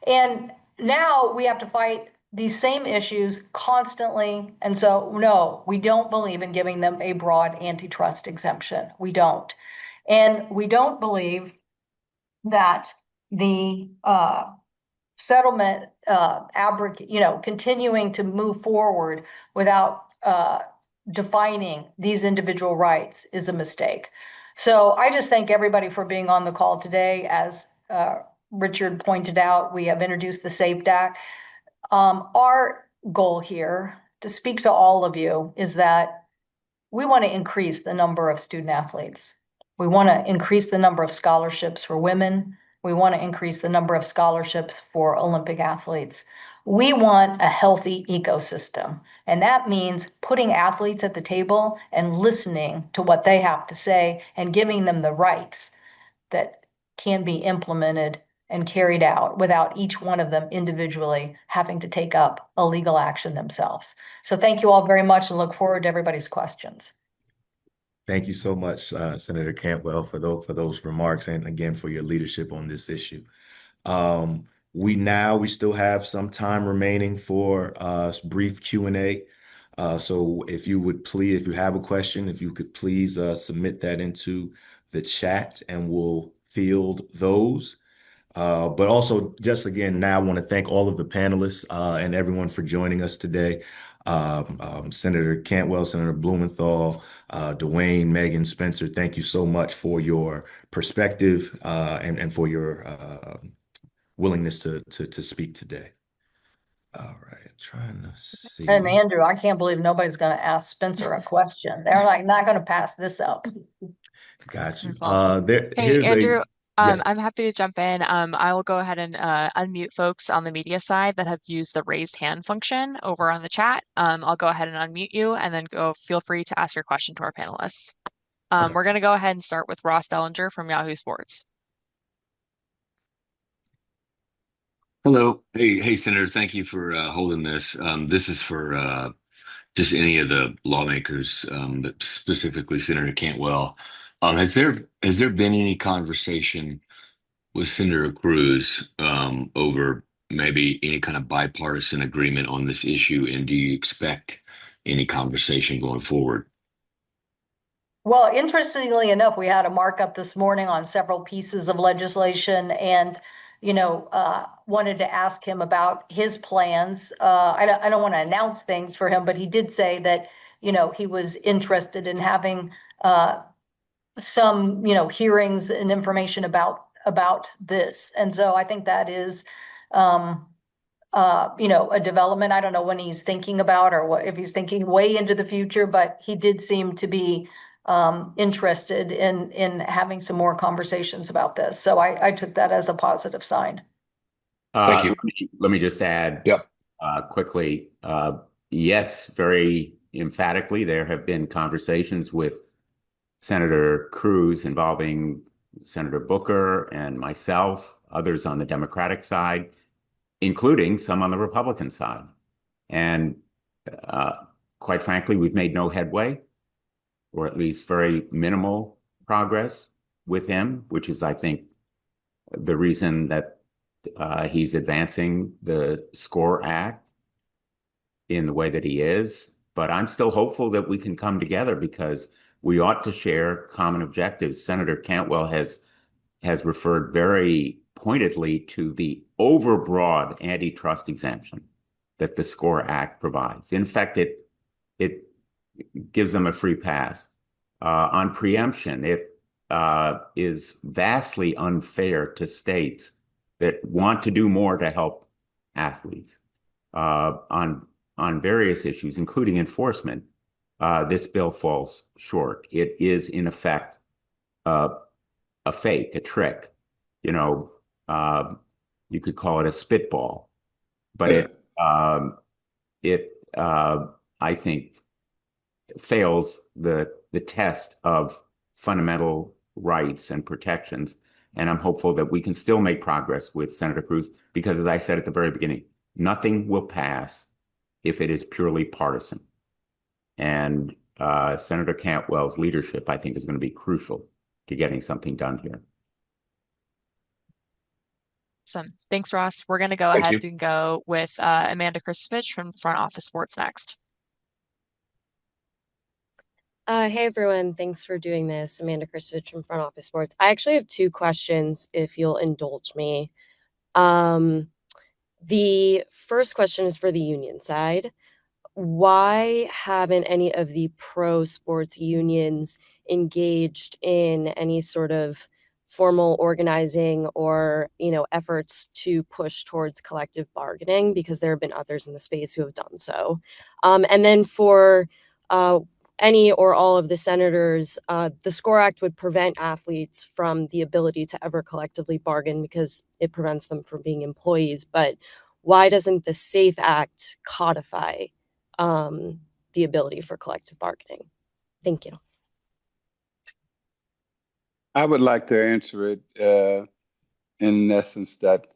And now we have to fight these same issues constantly. And so, no, we don't believe in giving them a broad antitrust exemption. We don't. And we don't believe that the settlement, continuing to move forward without defining these individual rights is a mistake. So I just thank everybody for being on the call today. As Richard pointed out, we have introduced the SAFE Act. Our goal here, to speak to all of you, is that we want to increase the number of student athletes. We want to increase the number of scholarships for women. We want to increase the number of scholarships for Olympic athletes. We want a healthy ecosystem. And that means putting athletes at the table and listening to what they have to say and giving them the rights that can be implemented and carried out without each one of them individually having to take up a legal action themselves. So thank you all very much and look forward to everybody's questions. Thank you so much, Senator Cantwell, for those remarks and again for your leadership on this issue. We still have some time remaining for brief Q&A. So if you have a question, if you could please submit that into the chat and we'll field those. But also, just again, now I want to thank all of the panelists and everyone for joining us today. Senator Cantwell, Senator Blumenthal, Dwayne, Megan, Spencer, thank you so much for your perspective and for your willingness to speak today. All right, trying to see. And Andrew, I can't believe nobody's going to ask Spencer a question. They're like not going to pass this up. Got you. Hey, Andrew, yes. I'm happy to jump in. I will go ahead and unmute folks on the media side that have used the raised hand function over on the chat. I'll go ahead and unmute you and then feel free to ask your question to our panelists. Okay. We're going to go ahead and start with Ross Dellinger from Yahoo Sports. Hello. Hey, Senator. Thank you for holding this. This is for just any of the lawmakers, but specifically Senator Cantwell. Has there been any conversation with Senator Cruz over maybe any kind of bipartisan agreement on this issue? And do you expect any conversation going forward? Well, interestingly enough, we had a markup this morning on several pieces of legislation and wanted to ask him about his plans. I don't want to announce things for him, but he did say that, he was interested in having some, hearings and information about this. And so I think that is, a development. I don't know when he's thinking about or what if he's thinking way into the future, but he did seem to be interested in having some more conversations about this. So I took that as a positive sign. Thank you. Let me just add Yep. quickly. Yes, very emphatically, there have been conversations with Senator Cruz involving Senator Booker and myself, others on the Democratic side, including some on the Republican side. And quite frankly, we've made no headway, or at least very minimal progress with him, which is, I think, the reason that he's advancing the SCORE Act in the way that he is. But I'm still hopeful that we can come together because we ought to share common objectives. Senator Cantwell has referred very pointedly to the overbroad antitrust exemption that the SCORE Act provides. In fact, it gives them a free pass. On preemption, it is vastly unfair to states that want to do more to help athletes on various issues, including enforcement. this bill falls short. It is, in effect, uh, a fake, a trick. You know, you could call it a spitball, but it I think fails the test of fundamental rights and protections. And I'm hopeful that we can still make progress with Senator Cruz because, as I said at the very beginning, nothing will pass if it is purely partisan. And Senator Cantwell's leadership, I think, is going to be crucial to getting something done here. Awesome. Thanks, Ross. We're going to go Thank ahead you. and go with Amanda Kristovich from Front Office Sports next. Hey everyone, thanks for doing this. Amanda Kristovich from Front Office Sports. I actually have two questions, if you'll indulge me. The first question is for the union side. Why haven't any of the pro sports unions engaged in any sort of formal organizing or, efforts to push towards collective bargaining? Because there have been others in the space who have done so. And then for any or all of the senators, the SCORE Act would prevent athletes from the ability to ever collectively bargain because it prevents them from being employees. But why doesn't the SAFE Act codify the ability for collective bargaining? Thank you. I would like to answer it in essence that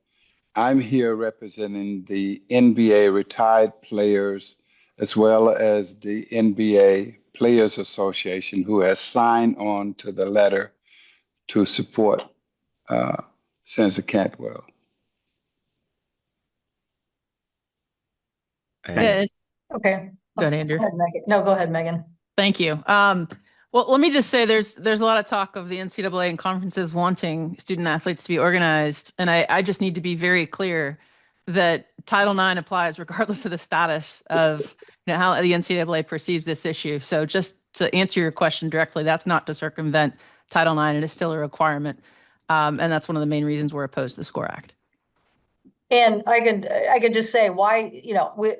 I'm here representing the NBA retired players as well as the NBA Players Association, who has signed on to the letter to support Senator Cantwell. And Okay. Go ahead, Andrew. Go ahead, Megan. No, go ahead, Megan. Thank you. Well, let me just say there's a lot of talk of the NCAA and conferences wanting student athletes to be organized. And I just need to be very clear that Title IX applies regardless of the status of how the NCAA perceives this issue. So just to answer your question directly, that's not to circumvent Title IX. It is still a requirement. And that's one of the main reasons we're opposed to the SCORE Act. And I could just say why,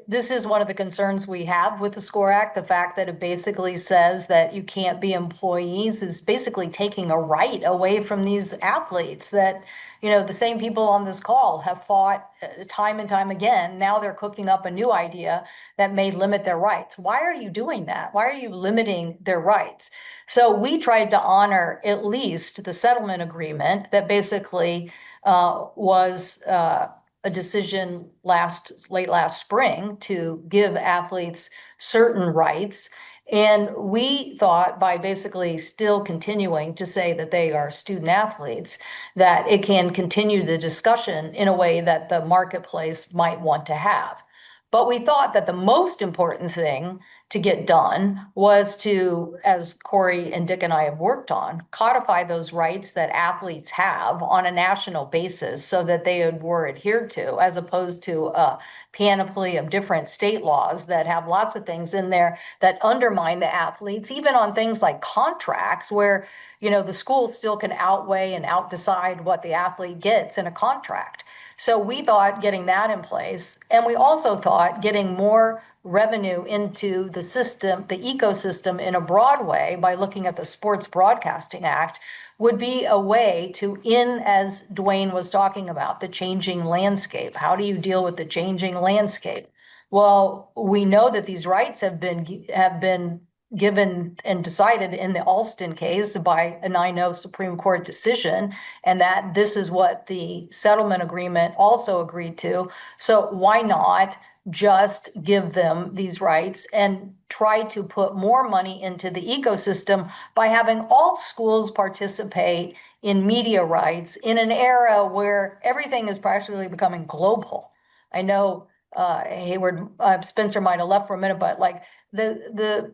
this is one of the concerns we have with the SCORE Act. The fact that it basically says that you can't be employees is basically taking a right away from these athletes that, the same people on this call have fought time and time again. Now they're cooking up a new idea that may limit their rights. Why are you doing that? Why are you limiting their rights? So we tried to honor at least the settlement agreement that basically was a decision late last spring to give athletes certain rights. And we thought by basically still continuing to say that they are student athletes, that it can continue the discussion in a way that the marketplace might want to have. But we thought that the most important thing to get done was to, as Corey and Dick and I have worked on, codify those rights that athletes have on a national basis so that they were adhered to, as opposed to a panoply of different state laws that have lots of things in there that undermine the athletes, even on things like contracts where, the school still can outweigh and outdecide what the athlete gets in a contract. So we thought getting that in place, and we also thought getting more revenue into the system, the ecosystem in a broad way by looking at the Sports Broadcasting Act would be a way to, as Dwayne was talking about, the changing landscape. How do you deal with the changing landscape? Well, we know that these rights have been given and decided in the Alston case by a 9-0 Supreme Court decision, and that this is what the settlement agreement also agreed to. So why not just give them these rights and try to put more money into the ecosystem by having all schools participate in media rights in an era where everything is practically becoming global? I know Hayward Spencer might have left for a minute, but like the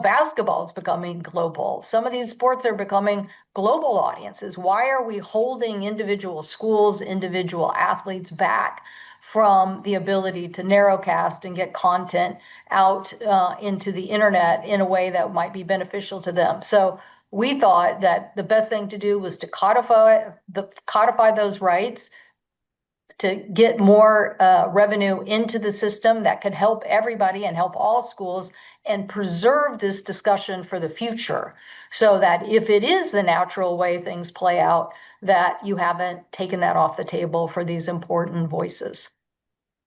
basketball is becoming global. Some of these sports are becoming global audiences. Why are we holding individual schools, individual athletes back from the ability to narrowcast and get content out into the internet in a way that might be beneficial to them? So we thought that the best thing to do was to codify those rights, to get more revenue into the system that could help everybody and help all schools and preserve this discussion for the future, so that if it is the natural way things play out, that you haven't taken that off the table for these important voices.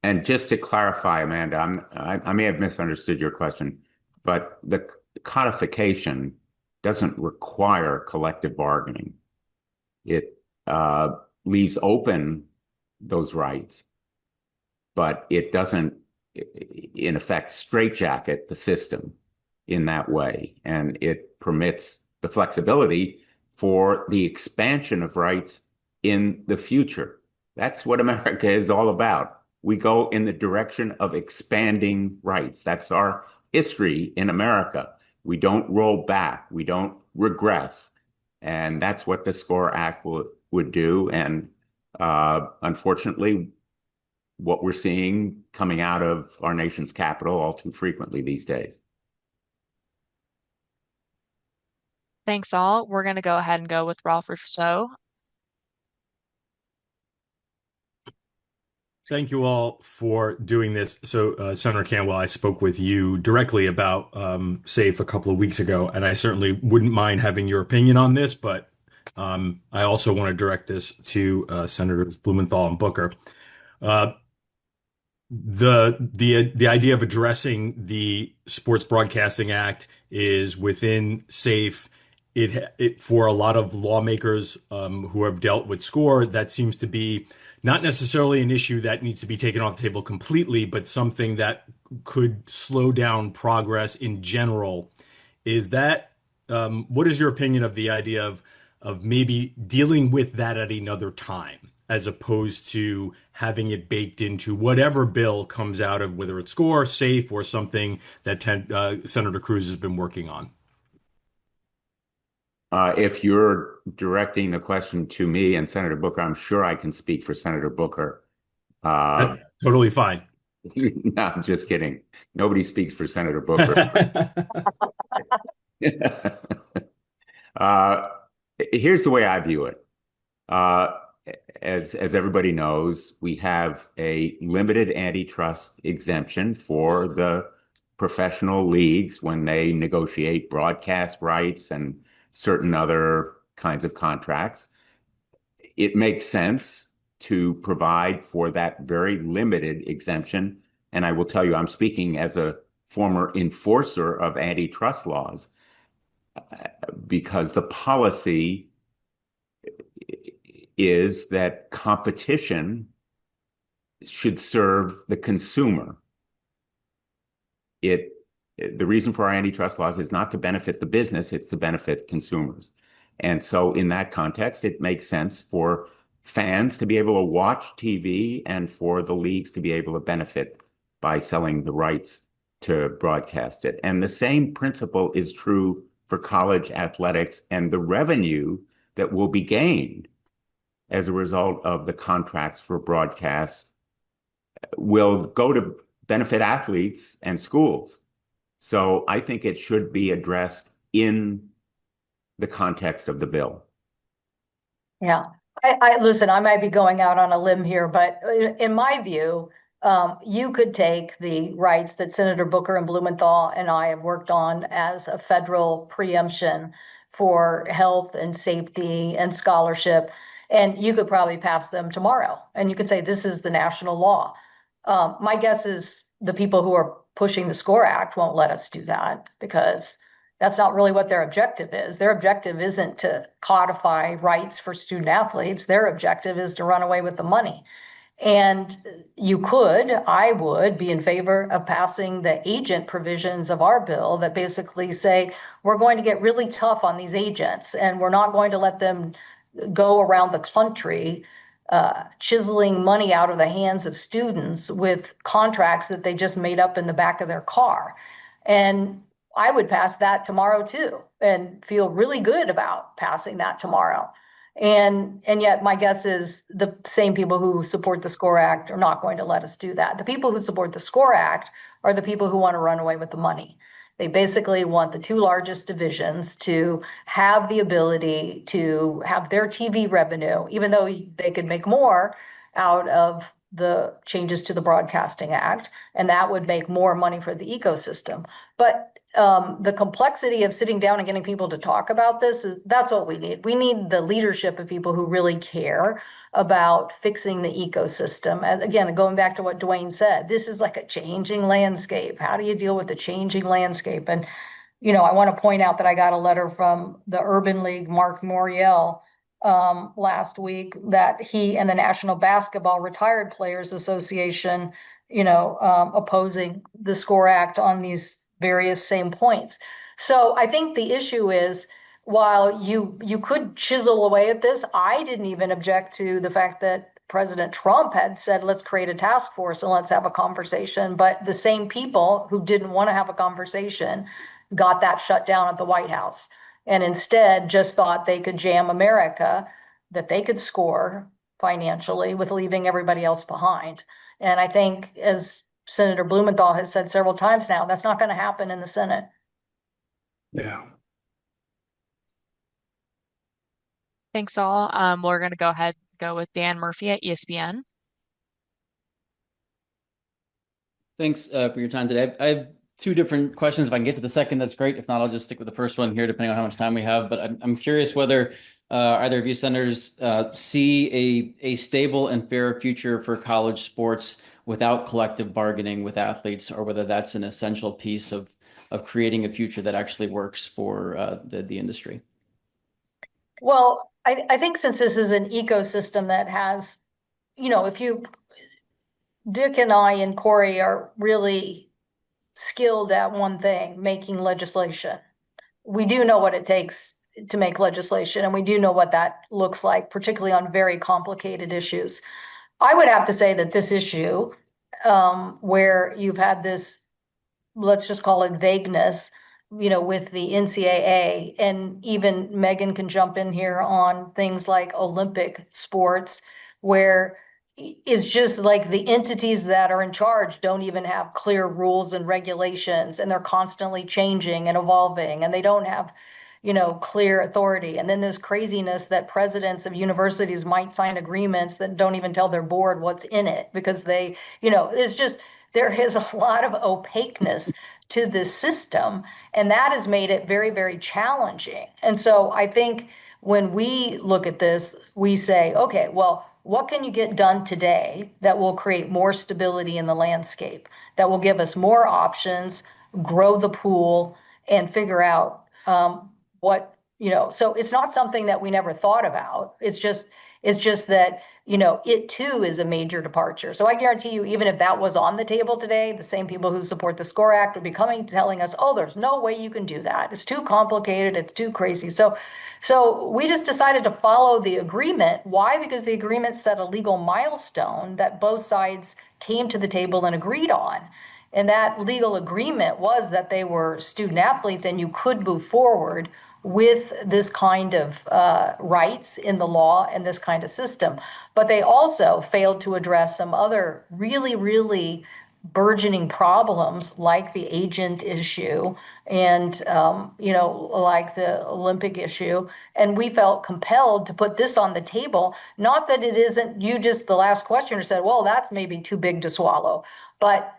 And just to clarify, Amanda, I may have misunderstood your question, but the codification doesn't require collective bargaining. It leaves open those rights, but it doesn't, in effect, straitjacket the system in that way. And it permits the flexibility for the expansion of rights in the future. That's what America is all about. We go in the direction of expanding rights. That's our history in America. We don't roll back. We don't regress. And that's what the SCORE Act would do. And unfortunately, what we're seeing coming out of our nation's capital all too frequently these days. Thanks all. We're going to go ahead and go with Ralph Rousseau. Thank you all for doing this. So, Senator Cantwell, I spoke with you directly about SAFE a couple of weeks ago, and I certainly wouldn't mind having your opinion on this, but I also want to direct this to Senators Blumenthal and Booker. The idea of addressing the Sports Broadcasting Act is within SAFE. It for a lot of lawmakers who have dealt with SCORE, that seems to be not necessarily an issue that needs to be taken off the table completely, but something that could slow down progress in general. Is that what is your opinion of the idea of maybe dealing with that at another time, as opposed to having it baked into whatever bill comes out of, whether it's SCORE, SAFE, or something that Senator Cruz has been working on? If you're directing the question to me and Senator Booker, I'm sure I can speak for Senator Booker. Totally fine. No, I'm just kidding. Nobody speaks for Senator Booker. Here's the way I view it. As everybody knows, we have a limited antitrust exemption for the professional leagues when they negotiate broadcast rights and certain other kinds of contracts. It makes sense to provide for that very limited exemption. And I will tell you, I'm speaking as a former enforcer of antitrust laws, because the policy is that competition should serve the consumer. The reason for our antitrust laws is not to benefit the business, it's to benefit consumers. And so in that context, it makes sense for fans to be able to watch TV and for the leagues to be able to benefit by selling the rights to broadcast it. And the same principle is true for college athletics, and the revenue that will be gained as a result of the contracts for broadcast will go to benefit athletes and schools. So I think it should be addressed in the context of the bill. Yeah. I listen, I might be going out on a limb here, but in my view, you could take the rights that Senator Booker and Blumenthal and I have worked on as a federal preemption for health and safety and scholarship, and you could probably pass them tomorrow. And you could say, this is the national law. My guess is the people who are pushing the SCORE Act won't let us do that, because that's not really what their objective is. Their objective isn't to codify rights for student athletes. Their objective is to run away with the money. And I would be in favor of passing the agent provisions of our bill that basically say, we're going to get really tough on these agents, and we're not going to let them go around the country chiseling money out of the hands of students with contracts that they just made up in the back of their car. And I would pass that tomorrow too, and feel really good about passing that tomorrow. And yet my guess is the same people who support the SCORE Act are not going to let us do that. The people who support the SCORE Act are the people who want to run away with the money. They basically want the two largest divisions to have the ability to have their TV revenue, even though they could make more, out of the changes to the Broadcasting Act, and that would make more money for the ecosystem. But the complexity of sitting down and getting people to talk about this that's what we need. We need the leadership of people who really care about fixing the ecosystem. And again, going back to what Dwayne said, this is like a changing landscape. How do you deal with the changing landscape? And I want to point out that I got a letter from the Urban League, Mark Moriel, last week, that he and the National Basketball Retired Players Association, opposing the SCORE Act on these various same points. So I think the issue is, while you could chisel away at this, I didn't even object to the fact that President Trump had said, let's create a task force and let's have a conversation. But the same people who didn't want to have a conversation got that shut down at the White House, and instead just thought they could jam America, that they could score financially with leaving everybody else behind. And I think, as Senator Blumenthal has said several times now, that's not going to happen in the Senate. Yeah. Thanks all. We're going to go ahead and go with Dan Murphy at ESPN. Thanks for your time today. I have two different questions. If I can get to the second, that's great. If not, I'll just stick with the first one here, depending on how much time we have. But I'm curious whether either of you senators see a stable and fair future for college sports without collective bargaining with athletes, or whether that's an essential piece of creating a future that actually works for the industry. Well, I think since this is an ecosystem that has, if you, Dick and I and Corey are really skilled at one thing, making legislation. We do know what it takes to make legislation, and we do know what that looks like, particularly on very complicated issues. I would have to say that this issue, where you've had this, let's just call it vagueness, with the NCAA, and even Megan can jump in here on things like Olympic sports, where it's just like the entities that are in charge don't even have clear rules and regulations, and they're constantly changing and evolving, and they don't have clear authority. And then this craziness that presidents of universities might sign agreements that don't even tell their board what's in it, because they, it's just, there is a lot of opaqueness to this system, and that has made it very, very challenging. And so I think when we look at this, we say, okay, well, what can you get done today that will create more stability in the landscape, that will give us more options, grow the pool, and figure out what, so it's not something that we never thought about. It's just that, it too is a major departure. So I guarantee you, even if that was on the table today, the same people who support the SCORE Act would be coming telling us, oh, there's no way you can do that. It's too complicated. It's too crazy. So we just decided to follow the agreement. Why? Because the agreement set a legal milestone that both sides came to the table and agreed on. And that legal agreement was that they were student athletes, and you could move forward with this kind of rights in the law and this kind of system. But they also failed to address some other really, really burgeoning problems, like the agent issue and, like the Olympic issue. And we felt compelled to put this on the table. Not that it isn't, you just, the last questioner said, well, that's maybe too big to swallow. But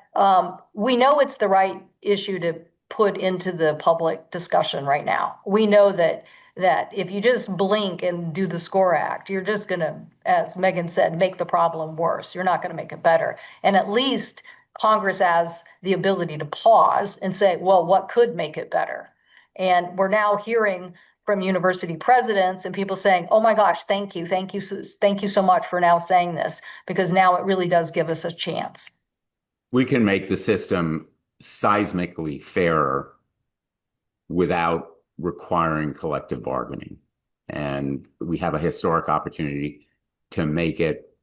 we know it's the right issue to put into the public discussion right now. We know that if you just blink and do the SCORE Act, you're just going to, as Megan said, make the problem worse. You're not going to make it better. And at least Congress has the ability to pause and say, well, what could make it better? And we're now hearing from university presidents and people saying, oh my gosh, thank you so much for now saying this, because now it really does give us a chance. We can make the system seismically fairer without requiring collective bargaining. And we have a historic opportunity to make it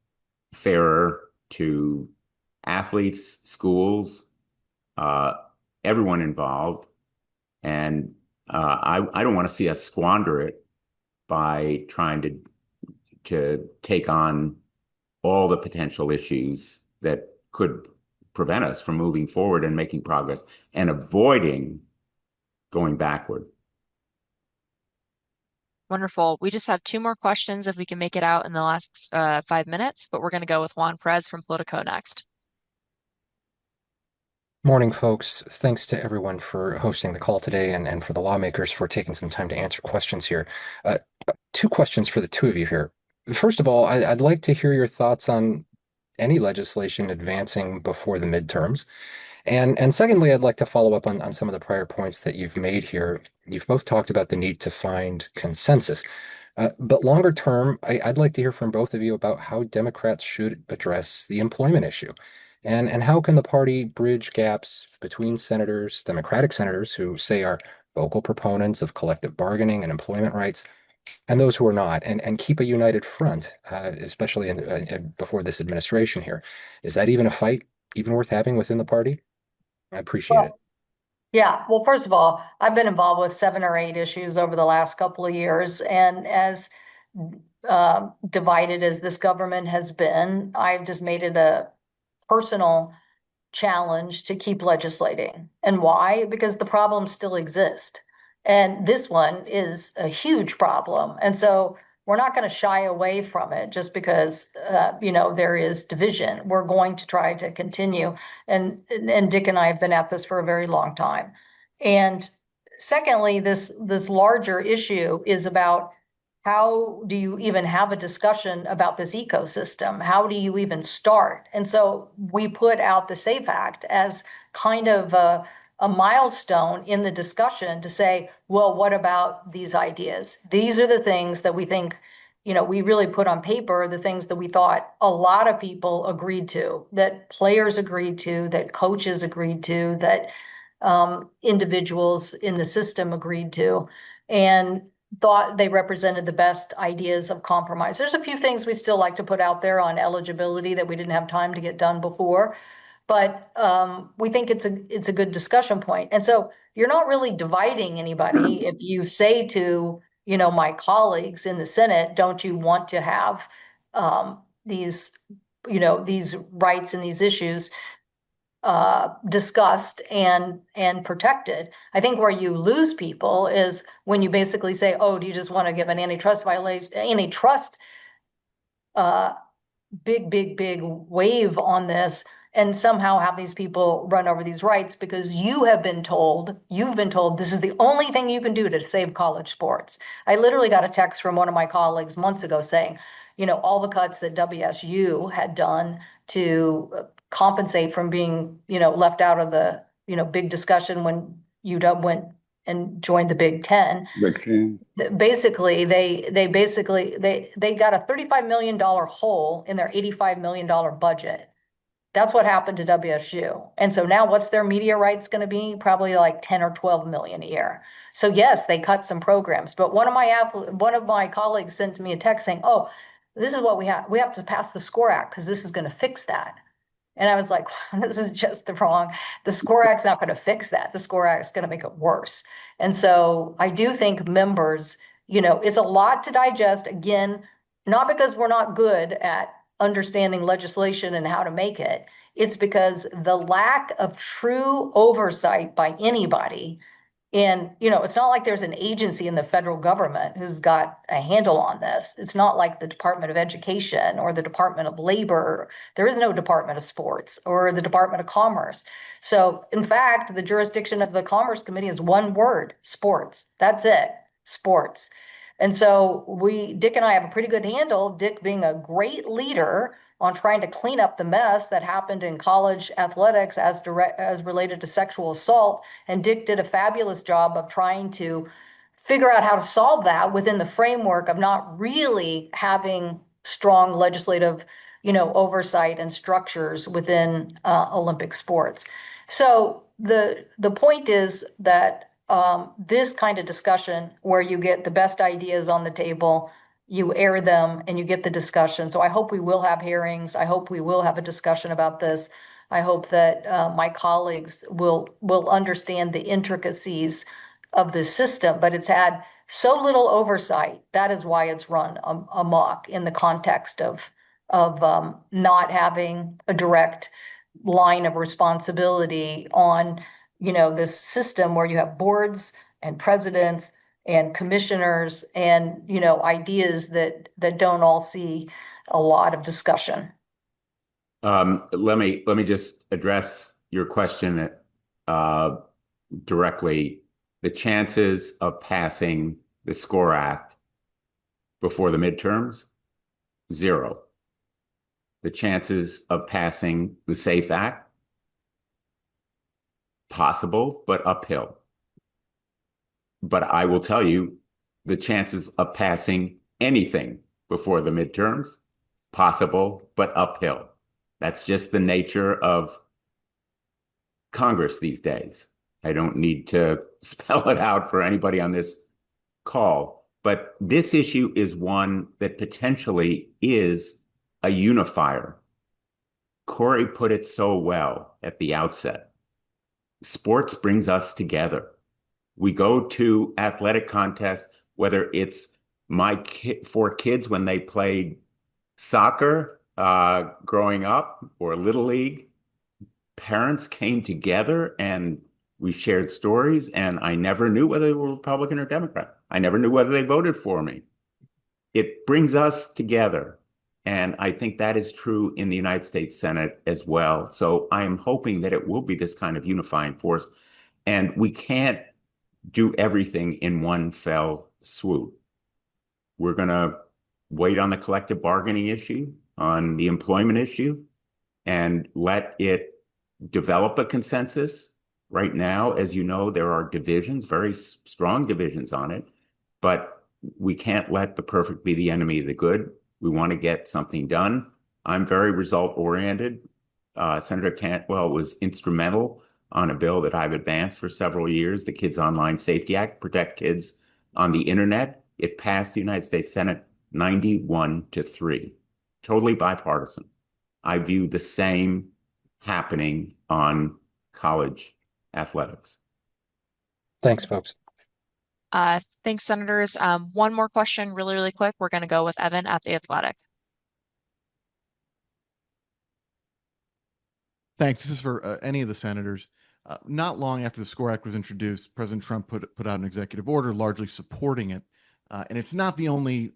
fairer to athletes, schools, everyone involved. And I don't want to see us squander it by trying to take on all the potential issues that could prevent us from moving forward and making progress and avoiding going backward. Wonderful. We just have two more questions if we can make it out in the last 5 minutes, but we're going to go with Juan Perez from Politico next. Morning, folks. Thanks to everyone for hosting the call today and for the lawmakers for taking some time to answer questions here. Uh, Two questions for the two of you here. First of all, I'd like to hear your thoughts on any legislation advancing before the midterms. And secondly, I'd like to follow up on some of the prior points that you've made here. You've both talked about the need to find consensus. But longer term, I'd like to hear from both of you about how Democrats should address the employment issue. And how can the party bridge gaps between senators, Democratic senators who say are vocal proponents of collective bargaining and employment rights, and those who are not, and keep a united front, especially before this administration here. Is that even a fight, even worth having within the party? I appreciate it. Well, yeah. Well, first of all, I've been involved with 7 or 8 issues over the last couple of years, and as divided as this government has been, I've just made it a personal challenge to keep legislating. And why? Because the problems still exist. And this one is a huge problem. And so we're not going to shy away from it just because, there is division. We're going to try to continue. And Dick and I have been at this for a very long time. And secondly, this larger issue is about how do you even have a discussion about this ecosystem? How do you even start? And so we put out the SAFE Act as kind of a milestone in the discussion to say, well, what about these ideas? These are the things that we think, we really put on paper, the things that we thought a lot of people agreed to, that players agreed to, that coaches agreed to, that individuals in the system agreed to. And thought they represented the best ideas of compromise. There's a few things we still like to put out there on eligibility that we didn't have time to get done before, but we think it's a good discussion point. And so you're not really dividing anybody if you say to my colleagues in the Senate, don't you want to have these these rights and these issues discussed and protected. I think where you lose people is when you basically say, "Oh, do you just want to give an antitrust violation, antitrust uh, big wave on this?" And somehow have these people run over these rights because you've been told this is the only thing you can do to save college sports. I literally got a text from one of my colleagues months ago saying, all the cuts that WSU had done to compensate from being, left out of the, big discussion when UW went and joined the Big Ten. Big Ten. Basically, they got a $35 million hole in their $85 million budget. That's what happened to WSU. And so now what's their media rights going to be? Probably like 10 or 12 million a year. So yes, they cut some programs, but one of my colleagues sent me a text saying, "Oh, this is what we have. We have to pass the SCORE Act because this is going to fix that." And I was like, this is just the SCORE Act's not going to fix that. The SCORE Act is going to make it worse. And so I do think members, it's a lot to digest. Again, not because we're not good at understanding legislation and how to make it. It's because the lack of true oversight by anybody. And, it's not like there's an agency in the federal government who's got a handle on this. It's not like the Department of Education or the Department of Labor. There is no Department of Sports or the Department of Commerce. So, in fact, the jurisdiction of the Commerce Committee is one word: sports. That's it, sports. And so Dick and I have a pretty good handle, Dick being a great leader on trying to clean up the mess that happened in college athletics as related to sexual assault. And Dick did a fabulous job of trying to figure out how to solve that within the framework of not really having strong legislative, oversight and structures within Olympic sports. So the point is that this kind of discussion where you get the best ideas on the table, you air them, and you get the discussion. So I hope we will have hearings. I hope we will have a discussion about this. I hope that my colleagues will understand the intricacies of the system, but it's had so little oversight. That is why it's run amok in the context of not having a direct line of responsibility on this system where you have boards and presidents and commissioners and, ideas that don't all see a lot of discussion. Let me just address your question uh, directly. The chances of passing the SCORE Act before the midterms, zero. The chances of passing the SAFE Act, possible, but uphill. But I will tell you, the chances of passing anything before the midterms, possible, but uphill. That's just the nature of Congress these days. I don't need to spell it out for anybody on this call, but this issue is one that potentially is a unifier. Corey put it so well at the outset. Sports brings us together. We go to athletic contests, whether it's four kids when they played soccer growing up or Little League, parents came together and we shared stories, and I never knew whether they were Republican or Democrat. I never knew whether they voted for me. It brings us together. And I think that is true in the United States Senate as well. So I am hoping that it will be this kind of unifying force. And we can't do everything in one fell swoop. We're going to wait on the collective bargaining issue, on the employment issue, and let it develop a consensus. Right now, as you know, there are divisions, very strong divisions on it, but we can't let the perfect be the enemy of the good. We want to get something done. I'm very result-oriented. Senator Cantwell was instrumental on a bill that I've advanced for several years, the Kids Online Safety Act, protect kids on the internet. It passed the United States Senate 91-3, totally bipartisan. I view the same happening on college athletics. Thanks, folks. Thanks, Senators. One more question, really, really quick. We're going to go with Evan at The Athletic. Thanks. This is for any of the senators. Not long after the SCORE Act was introduced, President Trump put out an executive order largely supporting it. And it's not the only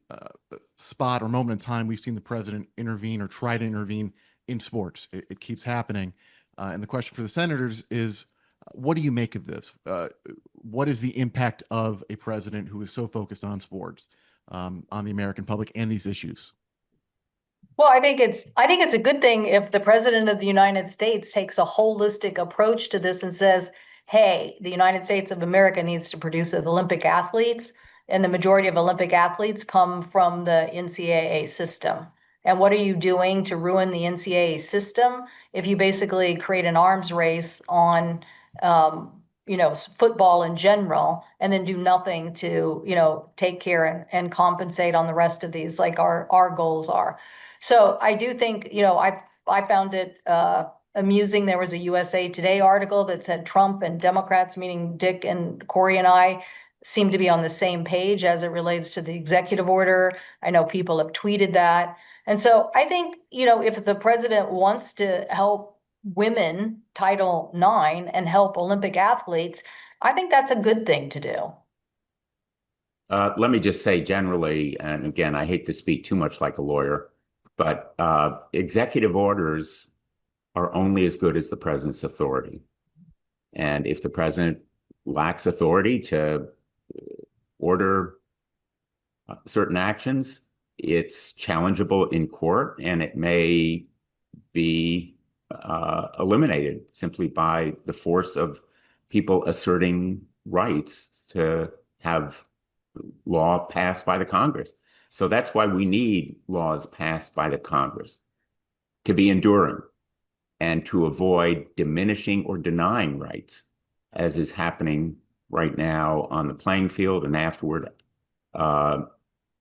spot or moment in time we've seen the president intervene or try to intervene in sports. It keeps happening. And the question for the senators is, what do you make of this? What is the impact of a president who is so focused on sports, on the American public and these issues? Well, I think it's a good thing if the president of the United States takes a holistic approach to this and says, "Hey, the United States of America needs to produce Olympic athletes, and the majority of Olympic athletes come from the NCAA system. And what are you doing to ruin the NCAA system if you basically create an arms race on, football in general, and then do nothing to, take care and compensate on the rest of these, like our goals are." So I do think, I found it amusing. There was a USA Today article that said Trump and Democrats, meaning Dick and Corey and I, seem to be on the same page as it relates to the executive order. I know people have tweeted that. And so I think, if the president wants to help women, Title IX, and help Olympic athletes, I think that's a good thing to do. Let me just say generally, and again, I hate to speak too much like a lawyer, but executive orders are only as good as the president's authority. And if the president lacks authority to order certain actions, it's challengeable in court, and it may be eliminated simply by the force of people asserting rights to have law passed by the Congress. So that's why we need laws passed by the Congress to be enduring and to avoid diminishing or denying rights, as is happening right now on the playing field and afterward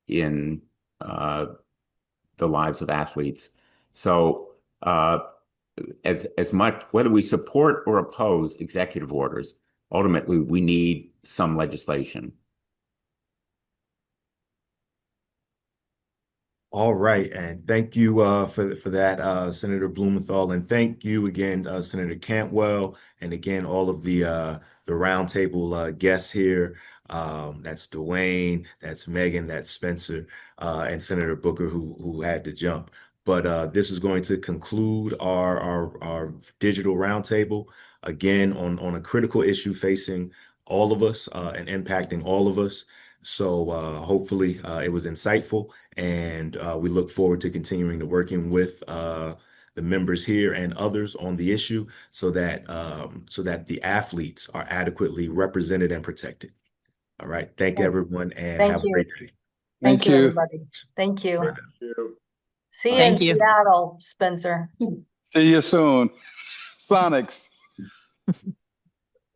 in the lives of athletes. So as much, whether we support or oppose executive orders, ultimately we need some legislation. All right, and thank you for that, Senator Blumenthal, and thank you again, Senator Cantwell, and again all of the roundtable guests here. That's Dwayne, that's Megan, that's Spencer, and Senator Booker who had to jump. But this is going to conclude our digital roundtable again on a critical issue facing all of us and impacting all of us. So hopefully it was insightful, and we look forward to continuing to working with the members here and others on the issue so that the athletes are adequately represented and protected. All right. Thank everyone and Thank have a you. great day. Thank Thank you, you. everybody. Thank you. Right. See you in Thank you. Seattle, Spencer. See you soon. Sonics.